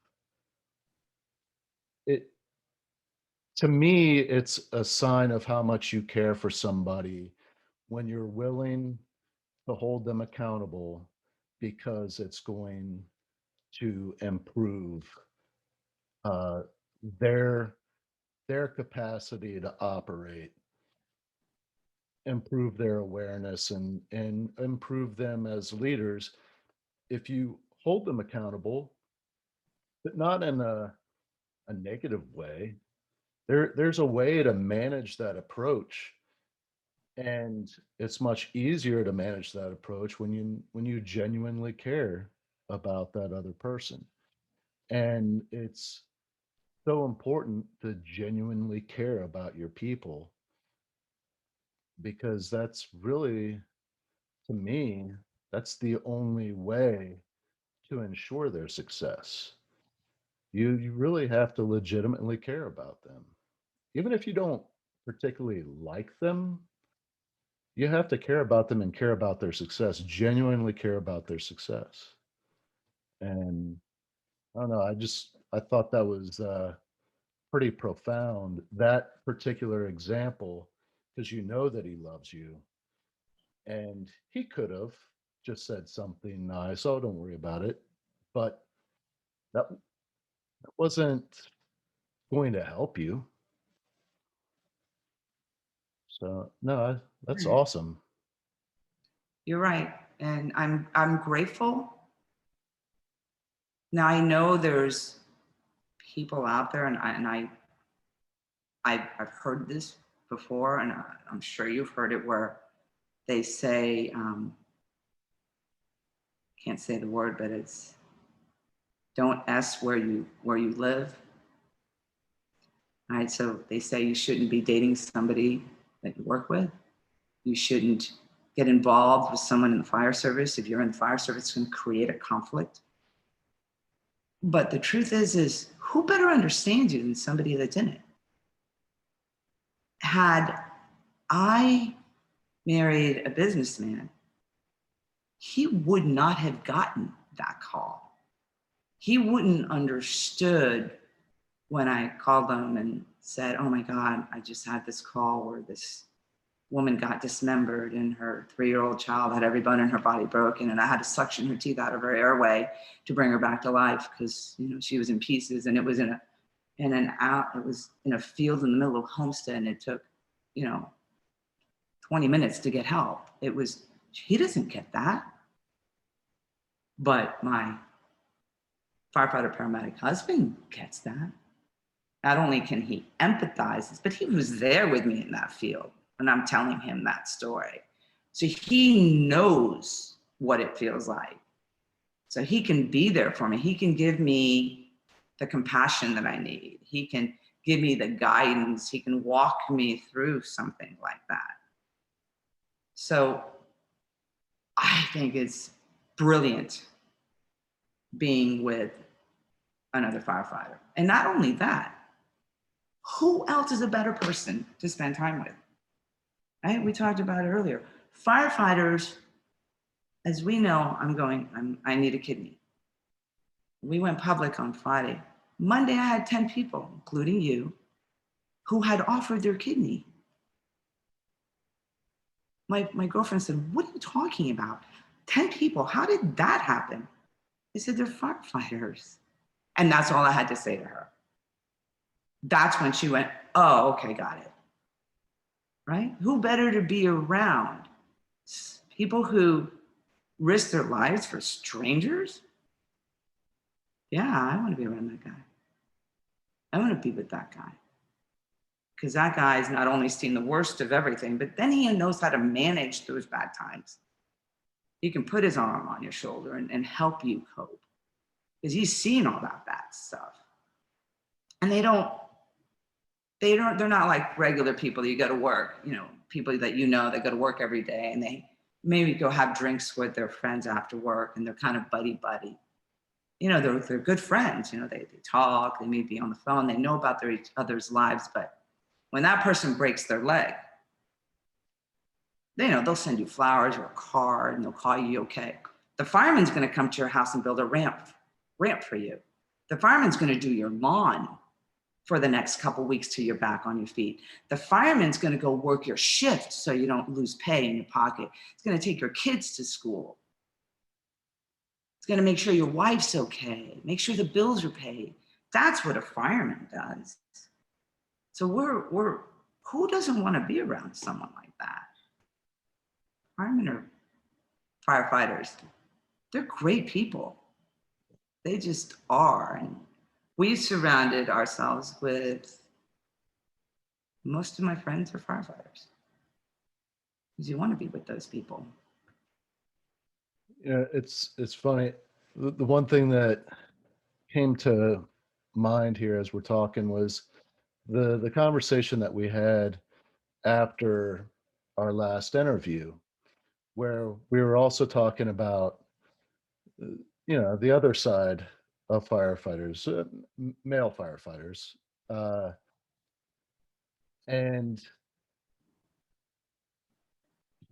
it, to me, it's a sign of how much you care for somebody when you're willing to hold them accountable because it's going to improve uh, their capacity to operate, improve their awareness, and improve them as leaders. If you hold them accountable, but not in a negative way, there's a way to manage that approach, and it's much easier to manage that approach when you genuinely care about that other person. And it's so important to genuinely care about your people because that's really, to me, that's the only way to ensure their success. You really have to legitimately care about them. Even if you don't particularly like them, you have to care about them and care about their success, genuinely care about their success. And I don't know, I thought that was pretty profound, that particular example, because you know that he loves you. And he could have just said something nice, oh, don't worry about it. But that wasn't going to help you. So no, that's Right. awesome. You're right. And I'm grateful. Now I know there's people out there, and I've heard this before, and I'm sure you've heard it, where they say, can't say the word, but it's don't S where you live. All right, so they say you shouldn't be dating somebody that you work with. You shouldn't get involved with someone in the fire service. If you're in the fire service, it's going to create a conflict. But the truth is who better understands you than somebody that's in it? Had I married a businessman, he would not have gotten that call. He wouldn't understood when I called him and said, oh my God, I just had this call where this woman got dismembered and her 3-year-old child had every bone in her body broken, and I had to suction her teeth out of her airway to bring her back to life because she was in pieces, and it was it was in a field in the middle of Homestead, and it took 20 minutes to get help. He doesn't get that. But my Firefighter paramedic husband gets that. Not only can he empathize, but he was there with me in that field when I'm telling him that story. So he knows what it feels like. So he can be there for me. He can give me the compassion that I need. He can give me the guidance. He can walk me through something like that. So I think it's brilliant being with another firefighter. And not only that, who else is a better person to spend time with? Right? We talked about it earlier. Firefighters, as we know, I need a kidney. We went public on Friday. Monday, I had 10 people, including you, who had offered their kidney. My girlfriend said, what are you talking about? 10 people, how did that happen? I said, they're firefighters. And that's all I had to say to her. That's when she went, oh, okay, got it. Right? Who better to be around? People who risk their lives for strangers? Yeah, I want to be around that guy. I want to be with that guy. Because that guy's not only seen the worst of everything, but then he knows how to manage those bad times. He can put his arm on your shoulder and help you cope. Because he's seen all that bad stuff. And they're not like regular people that you go to work, people that that go to work every day and they maybe go have drinks with their friends after work and they're kind of buddy. They're good friends, they talk, they may be on the phone, they know about each other's lives, but when that person breaks their leg, they'll send you flowers or a card and they'll call you okay. The fireman's gonna come to your house and build a ramp for you. The fireman's gonna do your lawn for the next couple of weeks till you're back on your feet. The fireman's gonna go work your shift so you don't lose pay in your pocket. It's gonna take your kids to school. It's gonna make sure your wife's okay, make sure the bills are paid. That's what a fireman does. So who doesn't wanna be around someone like that? Firemen are firefighters. They're great people. They just are. And we've surrounded ourselves with, most of my friends are firefighters. Because you want to be with those people. Yeah, it's funny. The one thing that came to mind here as we're talking was the conversation that we had after our last interview, where we were also talking about the other side of firefighters, male firefighters, uh, and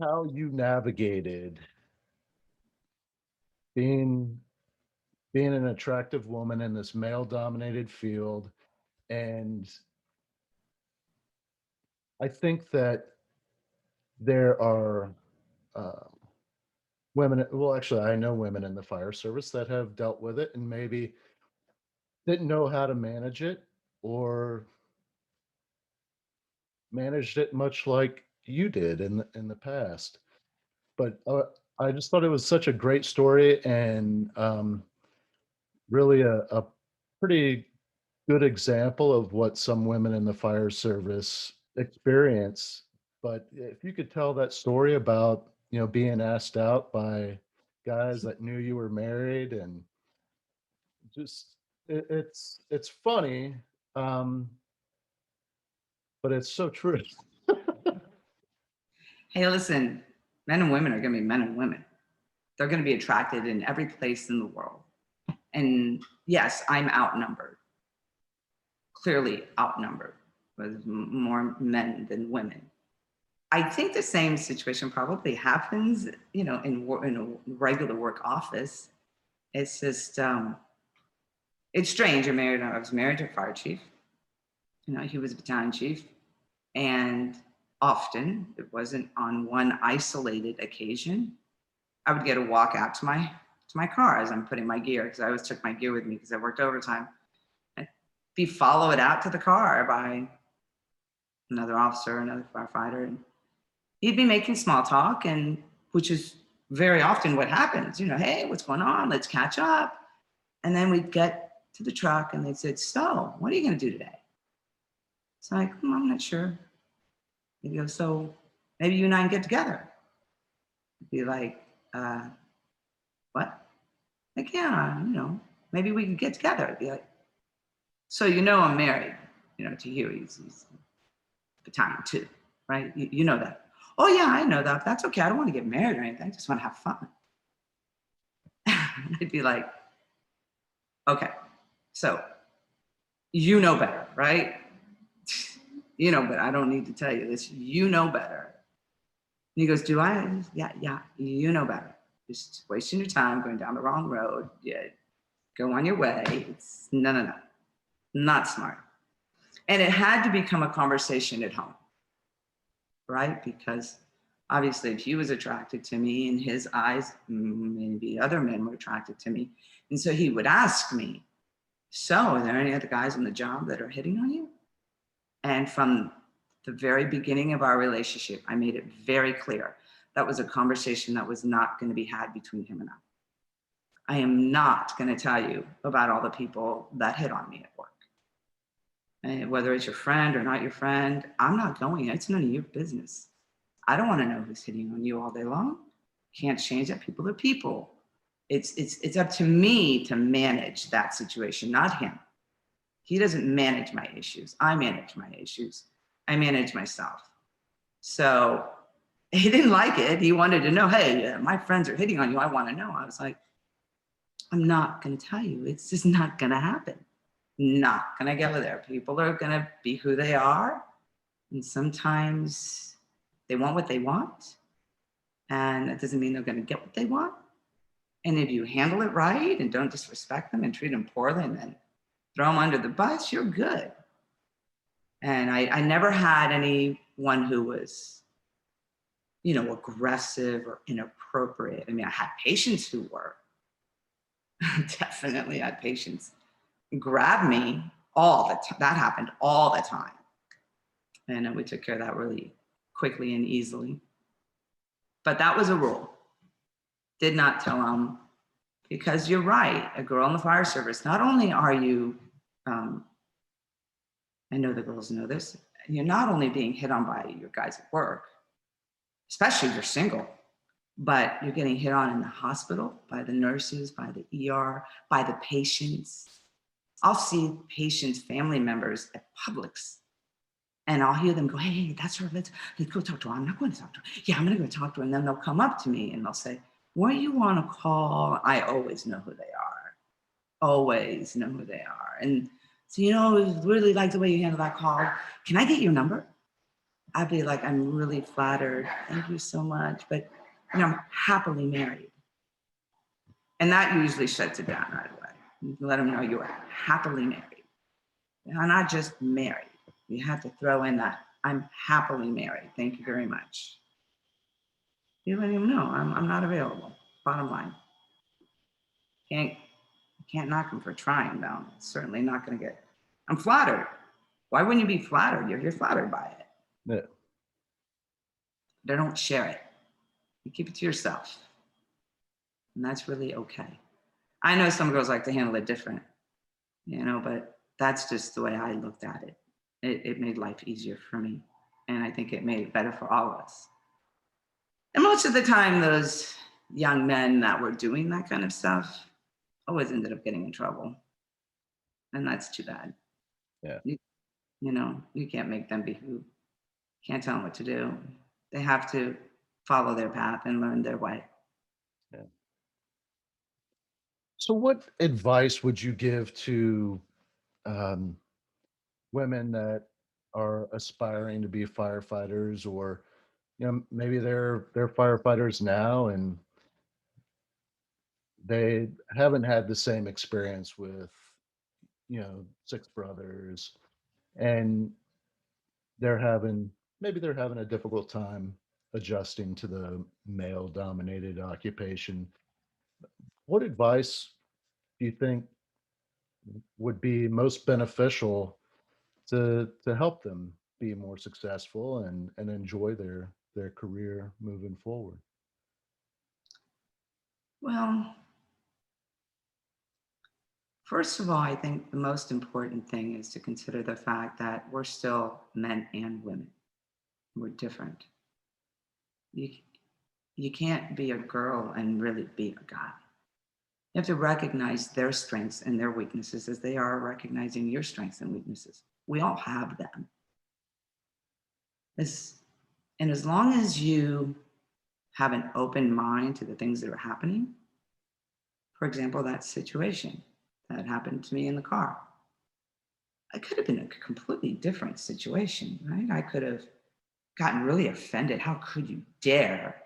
how you navigated being an attractive woman in this male dominated field. And I think that there are uh, women, well, actually, I know women in the fire service that have dealt with it and maybe didn't know how to manage it or managed it much like you did in the past. But I just thought it was such a great story and really a pretty good example of what some women in the fire service experience. But if you could tell that story about, being asked out by guys that knew you were married and just it's funny, um, but it's so true. Hey, listen, men and women are going to be men and women. They're going to be attracted in every place in the world. And yes, I'm outnumbered, clearly outnumbered with more men than women. I think the same situation probably happens, in a regular work office. It's just, it's strange. I was married to a fire chief. He was a battalion chief. And often, it wasn't on one isolated occasion, I would get a walk out to my car as I'm putting my gear, because I always took my gear with me because I worked overtime. I'd be followed out to the car by another officer, another firefighter, and he'd be making small talk, and which is very often what happens. Hey, what's going on? Let's catch up. And then we'd get to the truck and they'd say, so what are you going to do today? It's like, I'm not sure. He'd go, so maybe you and I can get together. I'd be like, what? Like, yeah, maybe we could get together. I'd be like, so I'm married, to you. He's battalion 2, right? You know that. Oh yeah, I know that. That's okay. I don't want to get married or anything. I just want to have fun. I'd be like, okay, so you know better, right? But I don't need to tell you this. You know better. And he goes, do I? Yeah, you know better. Just wasting your time going down the wrong road. Yeah, go on your way. It's no, not smart. And it had to become a conversation at home, right? Because obviously if he was attracted to me, in his eyes, maybe other men were attracted to me. And so he would ask me, so are there any other guys on the job that are hitting on you? And from the very beginning of our relationship, I made it very clear that was a conversation that was not going to be had between him and I am not going to tell you about all the people that hit on me at work. And whether it's your friend or not your friend, I'm not going. It's none of your business. I don't want to know who's hitting on you all day long. Can't change that. People are people. It's up to me to manage that situation, not him. He doesn't manage my issues. I manage my issues. I manage myself. So he didn't like it. He wanted to know, hey, my friends are hitting on you. I want to know. I was like, I'm not going to tell you. It's just not going to happen. Not going to go there. People are going to be who they are. And sometimes they want what they want. And that doesn't mean they're going to get what they want. And if you handle it right and don't disrespect them and treat them poorly and then throw them under the bus, you're good. And I never had anyone who was, aggressive or inappropriate. I mean, I had patients who were. Definitely had patients grab me all the time. That happened all the time. And we took care of that really quickly and easily. But that was a rule. Did not tell them, because you're right, a girl in the fire service, not only are you, I know the girls know this, you're not only being hit on by your guys at work, especially if you're single, but you're getting hit on in the hospital by the nurses, by the ER, by the patients. I'll see patients' family members at Publix, and I'll hear them go, hey, that's her, let's go talk to her. I'm not going to talk to her. Yeah, I'm going to go talk to her. And then they'll come up to me and they'll say, were you on a call? I always know who they are. Always know who they are. And so, I really like the way you handle that call. Can I get your number? I'd be like, I'm really flattered. Thank you so much. But, I'm happily married. And that usually shuts it down right away. You let them know you are happily married. You're not just married. You have to throw in that I'm happily married. Thank you very much. You let him know I'm not available. Bottom line. Can't knock him for trying though. It's certainly not going to get. I'm flattered. Why wouldn't you be flattered? You're flattered by it. Yeah. They don't share it. You keep it to yourself. And that's really okay. I know some girls like to handle it different, but that's just the way I looked at it. It made life easier for me. And I think it made it better for all of us. And most of the time, those young men that were doing that kind of stuff always ended up getting in trouble. And that's too bad. Yeah. You can't make them be who. Can't tell them what to do. They have to follow their path and learn their way. Yeah. So what advice would you give to um, women that are aspiring to be firefighters, or maybe they're firefighters now and they haven't had the same experience with six brothers, and they're having a difficult time adjusting to the male dominated occupation. What advice do you think would be most beneficial to help them be more successful and enjoy their career moving forward? Well, First of all, I think the most important thing is to consider the fact that we're still men and women. We're different. You, you can't be a girl and really be a guy. You have to recognize their strengths and their weaknesses as they are recognizing your strengths and weaknesses. We all have them. And as long as you have an open mind to the things that are happening, for example, that situation that happened to me in the car, it could have been a completely different situation, right? I could have gotten really offended. How could you dare?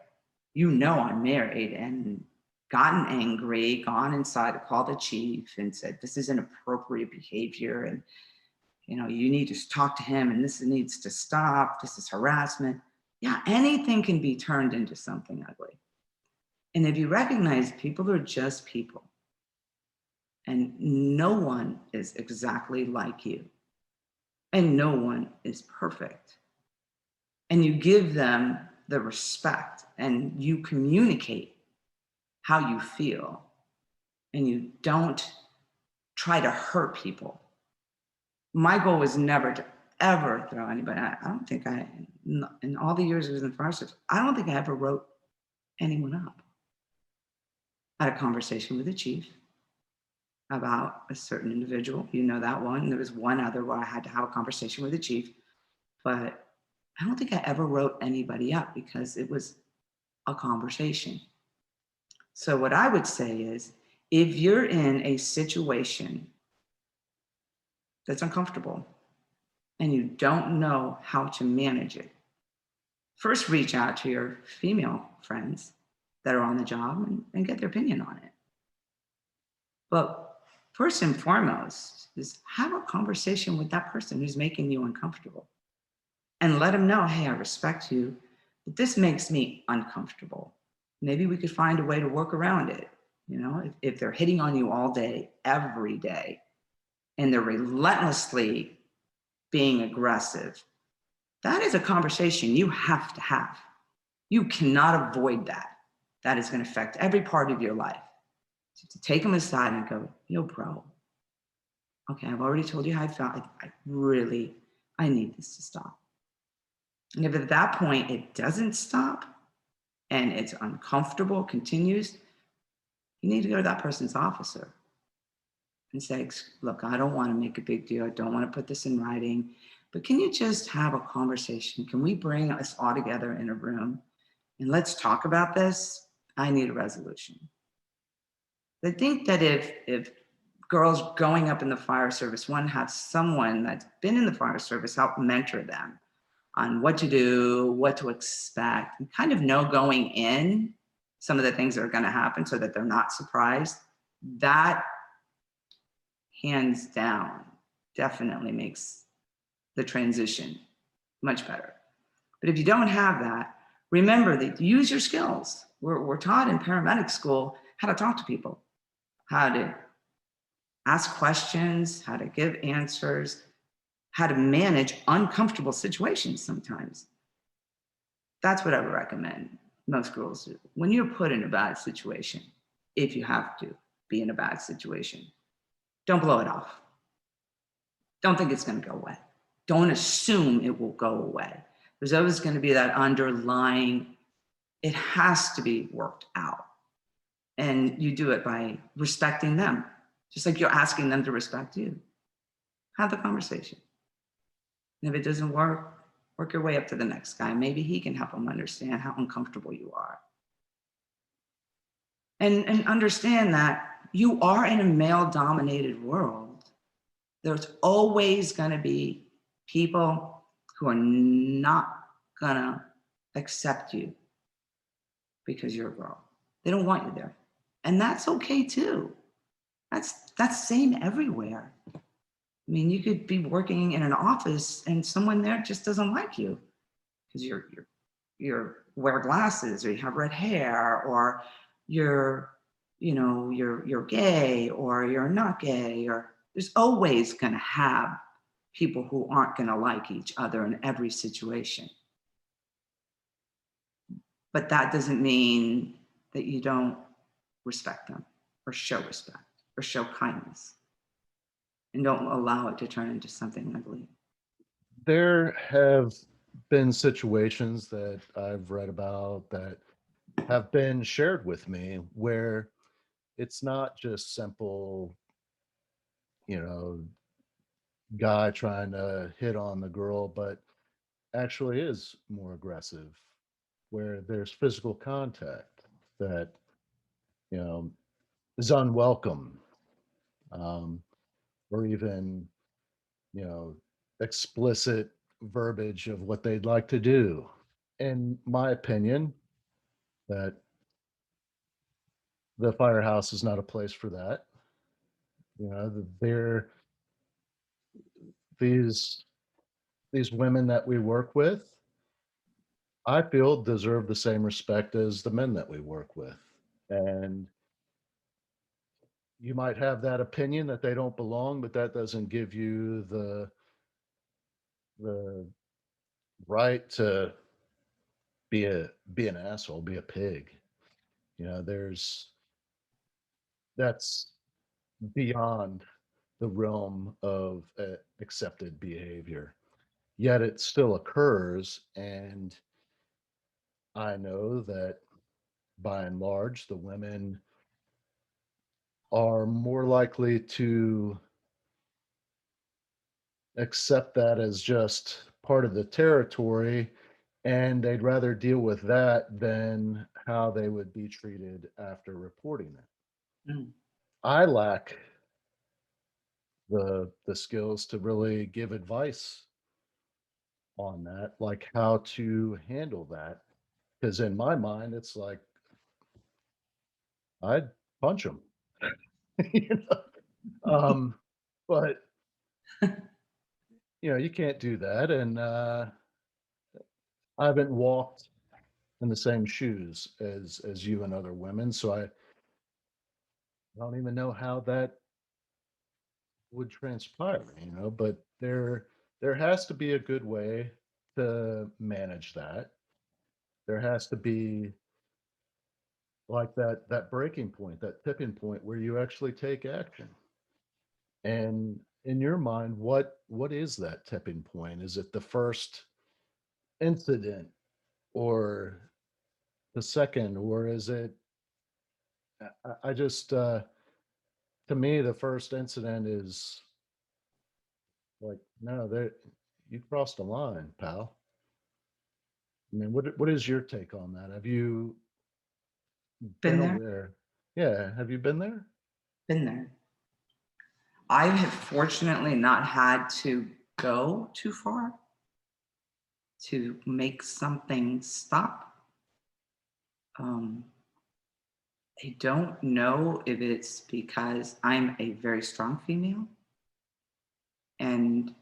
You know I'm married, and gotten angry, gone inside, called the chief and said, this is inappropriate behavior. And, you need to talk to him and this needs to stop. This is harassment. Yeah, anything can be turned into something ugly. And if you recognize people are just people and no one is exactly like you and no one is perfect, and you give them the respect and you communicate how you feel and you don't try to hurt people. My goal was never to ever throw anybody. I don't think in all the years I was in the fire service, I don't think I ever wrote anyone up. I had a conversation with the chief about a certain individual. You know that one. There was one other where I had to have a conversation with the chief, but I don't think I ever wrote anybody up because it was a conversation. So what I would say is, if you're in a situation that's uncomfortable and you don't know how to manage it, first reach out to your female friends that are on the job and get their opinion on it. But first and foremost is have a conversation with that person who's making you uncomfortable and let them know, hey, I respect you, but this makes me uncomfortable. Maybe we could find a way to work around it. If they're hitting on you all day, every day, and they're relentlessly being aggressive, that is a conversation you have to have. You cannot avoid that. That is going to affect every part of your life. So to take them aside and go, yo, bro, okay, I've already told you how I felt. I need this to stop. And if at that point it doesn't stop and it's uncomfortable, continues, you need to go to that person's officer and say, look, I don't want to make a big deal. I don't want to put this in writing, but can you just have a conversation? Can we bring us all together in a room and let's talk about this? I need a resolution. I think that if girls growing up in the fire service, one, have someone that's been in the fire service help mentor them on what to do, what to expect, and kind of know going in some of the things that are going to happen so that they're not surprised, that hands down definitely makes the transition much better. But if you don't have that, remember that use your skills. We're taught in paramedic school how to talk to people, how to ask questions, how to give answers, how to manage uncomfortable situations sometimes. That's what I would recommend most girls do. When you're put in a bad situation, if you have to be in a bad situation, don't blow it off. Don't think it's going to go away. Don't assume it will go away. There's always going to be that underlying, it has to be worked out. And you do it by respecting them, just like you're asking them to respect you. Have the conversation. And if it doesn't work your way up to the next guy. Maybe he can help them understand how uncomfortable you are. And understand that you are in a male-dominated world. There's always going to be people who are not going to accept you because you're a girl. They don't want you there. And that's okay too. That's same everywhere. I mean, you could be working in an office and someone there just doesn't like you because you're wear glasses or you have red hair or you're gay or you're not gay, or there's always going to have people who aren't going to like each other in every situation. But that doesn't mean that you don't respect them or show respect or show kindness. and don't allow it to turn into something ugly. There have been situations that I've read about that have been shared with me where it's not just simple, you know, guy trying to hit on the girl, but actually is more aggressive, where there's physical contact that, you know, is unwelcome, um, or even, you know, explicit verbiage of what they'd like to do. In my opinion, that the firehouse is not a place for that. They're these these women that we work with, I feel deserve the same respect as the men that we work with. And you might have that opinion that they don't belong, but that doesn't give you the right to be an asshole, be a pig. There's that's beyond the realm of accepted behavior. Yet it still occurs, and I know that by and large, the women are more likely to accept that as just part of the territory, and they'd rather deal with that than how they would be treated after reporting it. Mm. I lack the skills to really give advice on that, like how to handle that. Because in my mind, it's like I'd punch them. you know? But you can't do that, and I haven't walked in the same shoes as you and other women, so I don't even know how that would transpire, but there has to be a good way to manage that. There has to be like that breaking point, that tipping point where you actually take action. And in your mind, what is that tipping point? Is it the first incident or the second, or is it I just to me the first incident is like, no, there you crossed a line, pal. I mean, what is your take on that? Have you been Been there, aware? Yeah, have you been there? been there. I have fortunately not had to go too far to make something stop. Um, I don't know if it's because I'm a very strong female. And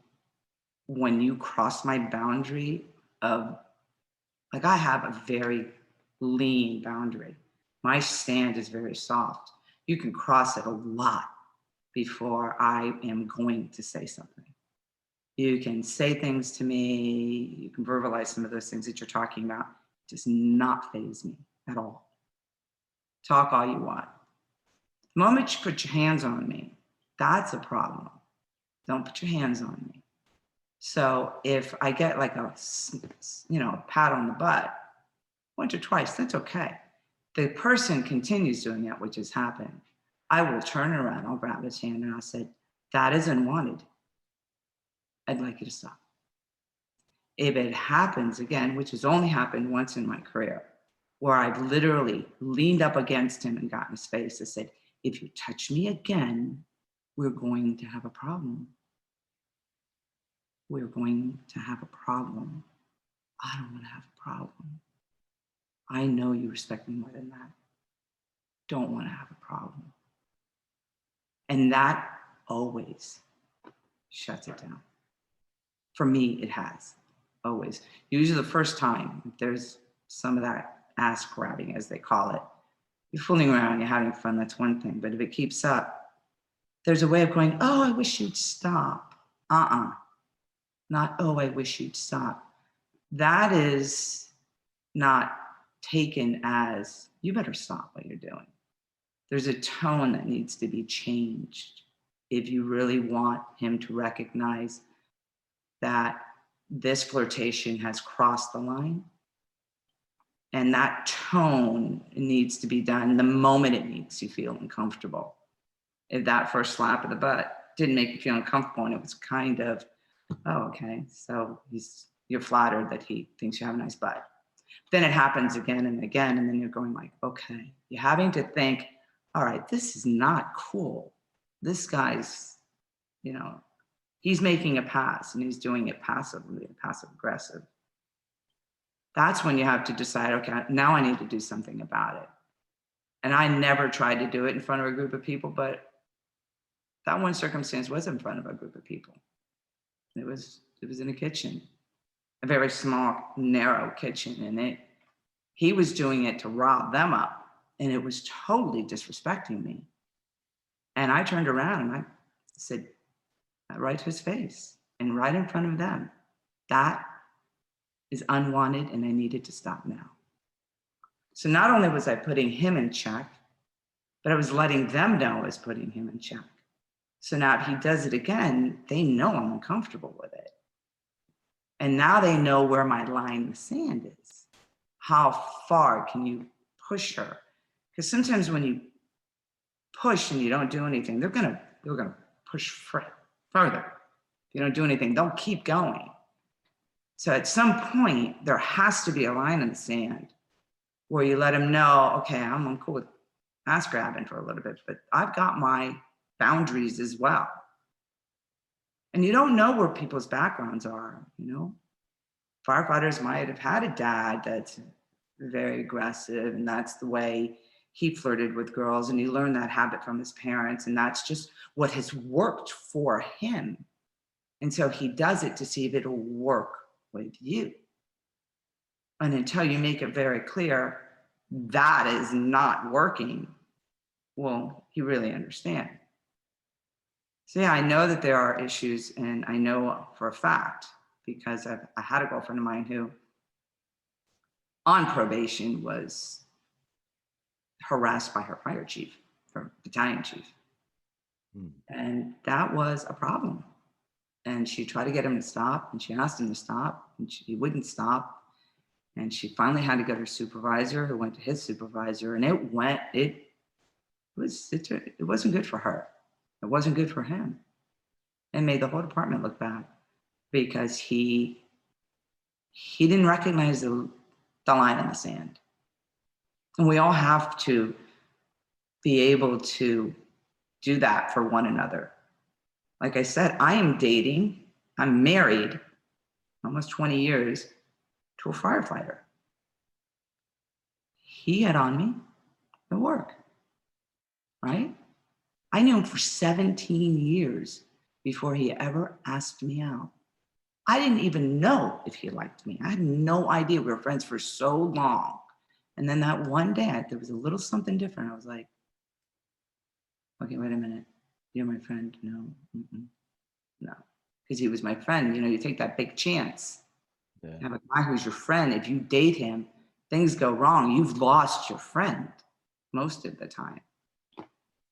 when you cross my boundary of, like, I have a very lean boundary. My stand is very soft. You can cross it a lot before I am going to say something. You can say things to me, you can verbalize some of those things that you're talking about. It does not faze me at all. Talk all you want. The moment you put your hands on me, that's a problem. Don't put your hands on me. So if I get like a pat on the butt once or twice, that's okay. The person continues doing that, which has happened. I will turn around, I'll grab his hand and I'll say, that is unwanted. I'd like you to stop. If it happens again, which has only happened once in my career, where I've literally leaned up against him and got in his face and said, if you touch me again, we're going to have a problem. We're going to have a problem. I don't want to have a problem. I know you respect me more than that. Don't want to have a problem. And that always shuts it down. For me, it has always. Usually the first time, there's some of that ass grabbing, as they call it. You're fooling around, you're having fun, that's one thing. But if it keeps up, there's a way of going, oh, I wish you'd stop. Not, oh, I wish you'd stop. That is not taken as, you better stop what you're doing. There's a tone that needs to be changed. if you really want him to recognize that this flirtation has crossed the line. And that tone needs to be done the moment it makes you feel uncomfortable. If that first slap of the butt didn't make you feel uncomfortable and it was kind of, oh, okay, so you're flattered that he thinks you have a nice butt. Then it happens again and again, and then you're going like, okay, you're having to think, all right, this is not cool. This guy's, he's making a pass and he's doing it passively, passive aggressive. That's when you have to decide, okay, now I need to do something about it. And I never tried to do it in front of a group of people, but that one circumstance was in front of a group of people. It was in a kitchen, a very small, narrow kitchen, and he was doing it to rile them up, and it was totally disrespecting me. And I turned around and I said, right to his face and right in front of them, that is unwanted and I needed to stop now. So not only was I putting him in check, but I was letting them know I was putting him in check. So now if he does it again, they know I'm uncomfortable with it. And now they know where my line in the sand is. How far can you push her? Because sometimes when you push and you don't do anything, they're gonna push further. If you don't do anything, they'll keep going. So at some point, there has to be a line in the sand where you let them know, okay, I'm cool with ass grabbing for a little bit, but I've got my boundaries as well. And you don't know where people's backgrounds are, Firefighters might have had a dad that's very aggressive, and that's the way he flirted with girls, and he learned that habit from his parents, and that's just what has worked for him. And so he does it to see if it'll work with you. And until you make it very clear that is not working, well, he really understands. So yeah, I know that there are issues, and I know for a fact, because I had a girlfriend of mine who on probation was harassed by her fire chief, her battalion chief. And that was a problem. And she tried to get him to stop, and she asked him to stop, and he wouldn't stop. And she finally had to get her supervisor, who went to his supervisor, and it wasn't good for her. It wasn't good for him. It made the whole department look bad because he didn't recognize the line in the sand. And we all have to be able to do that for one another. Like I said, I'm married almost 20 years to a firefighter. He had on me at work, right? I knew him for 17 years before he ever asked me out. I didn't even know if he liked me. I had no idea. We were friends for so long. And then that one day, there was a little something different. I was like, okay, wait a minute. You're my friend? No, no. Because he was my friend. You take that big chance. Yeah. You have a guy who's your friend. If you date him, things go wrong. You've lost your friend most of the time.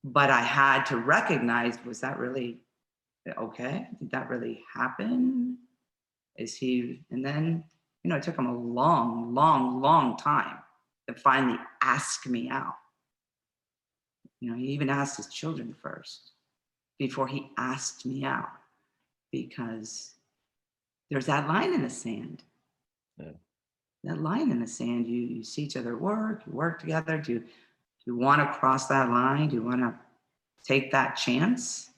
But I had to recognize, was that really okay? Did that really happen? And then, it took him a long, long, long time to finally ask me out. He even asked his children first before he asked me out, because there's that line in the sand. Yeah. That line in the sand, you see each other work, you work together. Do you want to cross that line? Do you want to take that chance?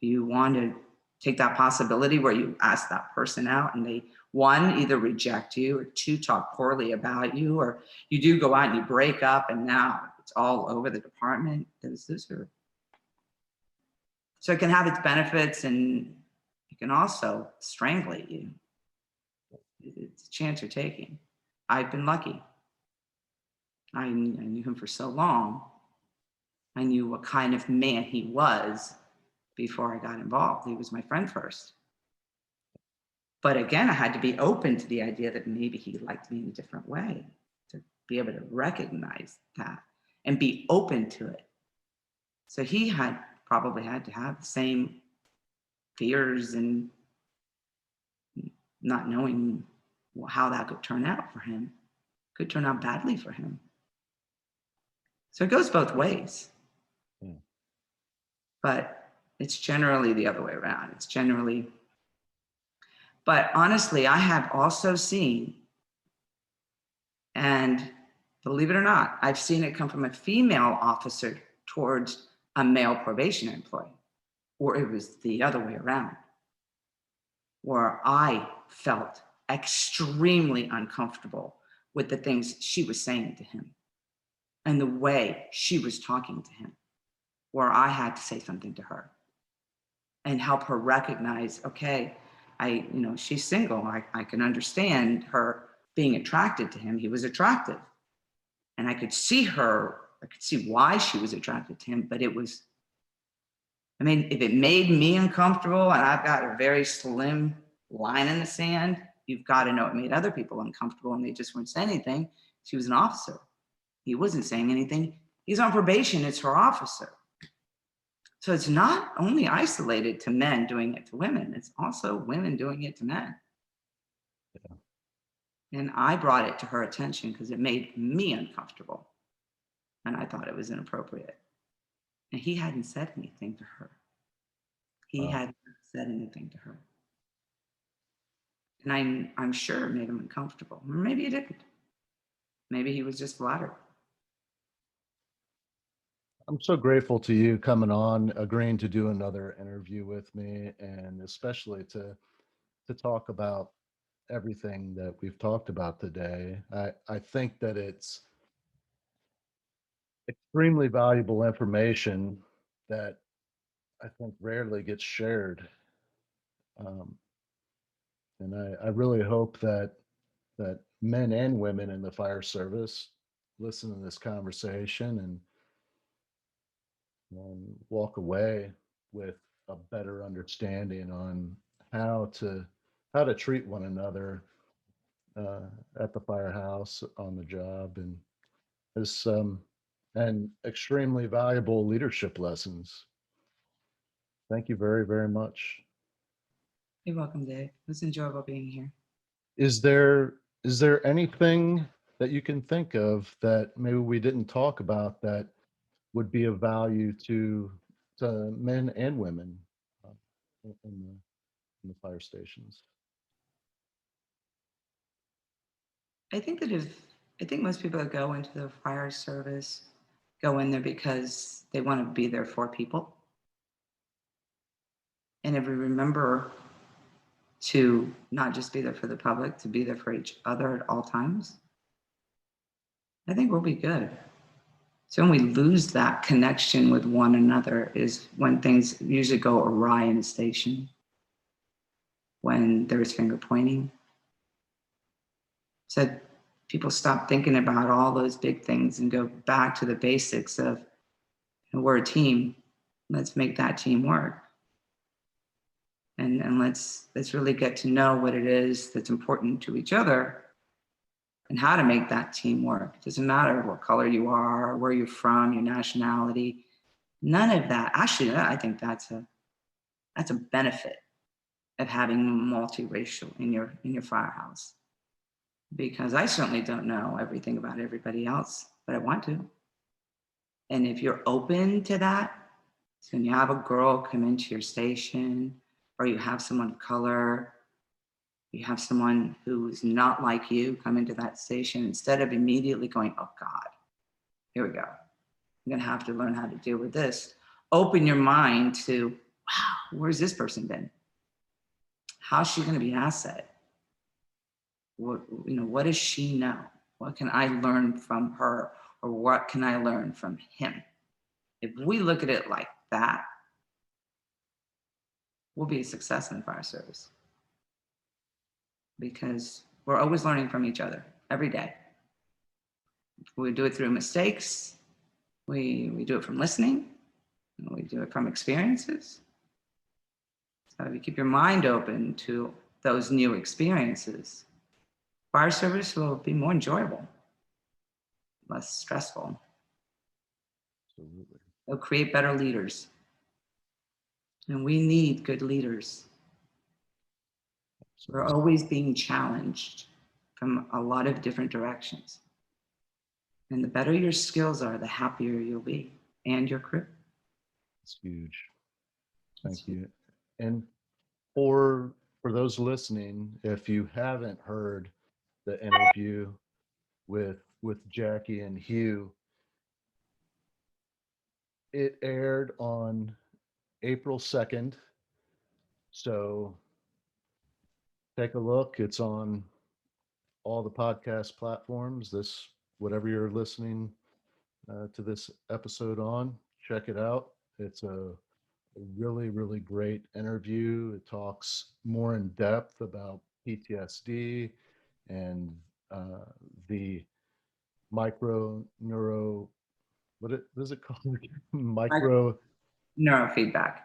Do you want to take that possibility where you ask that person out and they, one, either reject you, or two, talk poorly about you, or you do go out and you break up and now it's all over the department? Those are, so it can have its benefits, and it can also strangulate you. It's a chance you're taking. I've been lucky. I knew him for so long. I knew what kind of man he was before I got involved. He was my friend first. But again, I had to be open to the idea that maybe he liked me in a different way, to be able to recognize that and be open to it. So he had probably had to have the same fears and not knowing how that could turn out for him. Could turn out badly for him. So it goes both ways. Hmm. But it's generally the other way around. It's generally, but honestly, I have also seen, and believe it or not, I've seen it come from a female officer towards a male probation employee, or it was the other way around, where I felt extremely uncomfortable with the things she was saying to him and the way she was talking to him, where I had to say something to her and help her recognize, okay, she's single. I can understand her being attracted to him. He was attractive. And I could see why she was attracted to him, but if it made me uncomfortable and I've got a very slim line in the sand, you've got to know it made other people uncomfortable and they just weren't saying anything. She was an officer. He wasn't saying anything. He's on probation. It's her officer. So it's not only isolated to men doing it to women, it's also women doing it to men. Yeah. And I brought it to her attention because it made me uncomfortable. And I thought it was inappropriate. And he hadn't said anything to her. He hadn't said anything to her. And I'm sure it made him uncomfortable. Or maybe he didn't. Maybe he was just flattered. I'm so grateful to you coming on, agreeing to do another interview with me, and especially to talk about everything that we've talked about today. I think that it's extremely valuable information that I think rarely gets shared. Um, and I really hope that men and women in the fire service listen to this conversation and walk away with a better understanding on how to how to treat one another at the firehouse, on the job, and as and extremely valuable leadership lessons. Thank you very, very much. You're welcome, Dave. It was enjoyable being here. Is there anything that you can think of that maybe we didn't talk about that would be of value to men and women uh, in the fire stations? I think most people that go into the fire service go in there because they want to be there for people. And if we remember to not just be there for the public, to be there for each other at all times, I think we'll be good. So when we lose that connection with one another is when things usually go awry in a station, when there's finger pointing. So people stop thinking about all those big things and go back to the basics of, we're a team. Let's make that team work. And let's really get to know what it is that's important to each other and how to make that team work. It doesn't matter what color you are, where you're from, your nationality, none of that. Actually, I think that's a benefit of having multiracial in your firehouse. Because I certainly don't know everything about everybody else, but I want to. And if you're open to that, so when you have a girl come into your station, or you have someone of color, you have someone who's not like you come into that station, instead of immediately going, oh God, here we go. I'm gonna have to learn how to deal with this. Open your mind to, wow, where's this person been? How's she gonna be an asset? What does she know? What can I learn from her? Or what can I learn from him? If we look at it like that, we'll be a success in the fire service. Because we're always learning from each other every day. We do it through mistakes. We do it from listening. We do it from experiences. So if you keep your mind open to those new experiences, fire service will be more enjoyable, less stressful. Absolutely. It'll create better leaders. And we need good leaders. We're always being challenged from a lot of different directions. And the better your skills are, the happier you'll be, and your crew. It's huge. Thank you. And for those listening, if you haven't heard the interview with Jackie and Hugh, it aired on April 2nd. So take a look. It's on all the podcast platforms. This, whatever you're listening to this episode on, check it out. It's a really, really great interview. It talks more in depth about PTSD and the micro neuro, what is it called? Neurofeedback.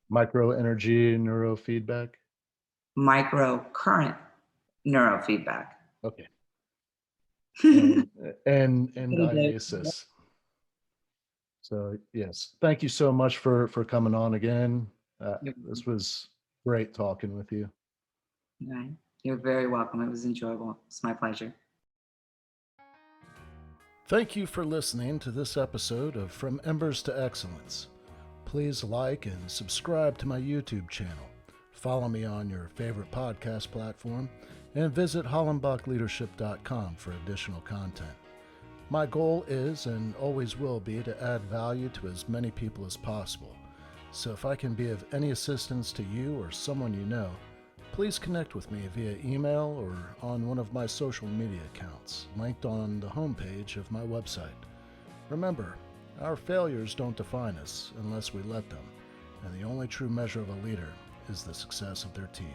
Micro energy neurofeedback. Microcurrent neurofeedback. Okay. And diastasis. So yes, thank you so much for coming on again. This was great talking with you. Right. You're very welcome. It was enjoyable. It's my pleasure. Thank you for listening to this episode of From Embers to Excellence. Please like and subscribe to my YouTube channel. Follow me on your favorite podcast platform and visit hollenbachleadership.com for additional content. My goal is and always will be to add value to as many people as possible. So if I can be of any assistance to you or someone you know, please connect with me via email or on one of my social media accounts, linked on the homepage of my website. Remember, our failures don't define us unless we let them, and the only true measure of a leader is the success of their team.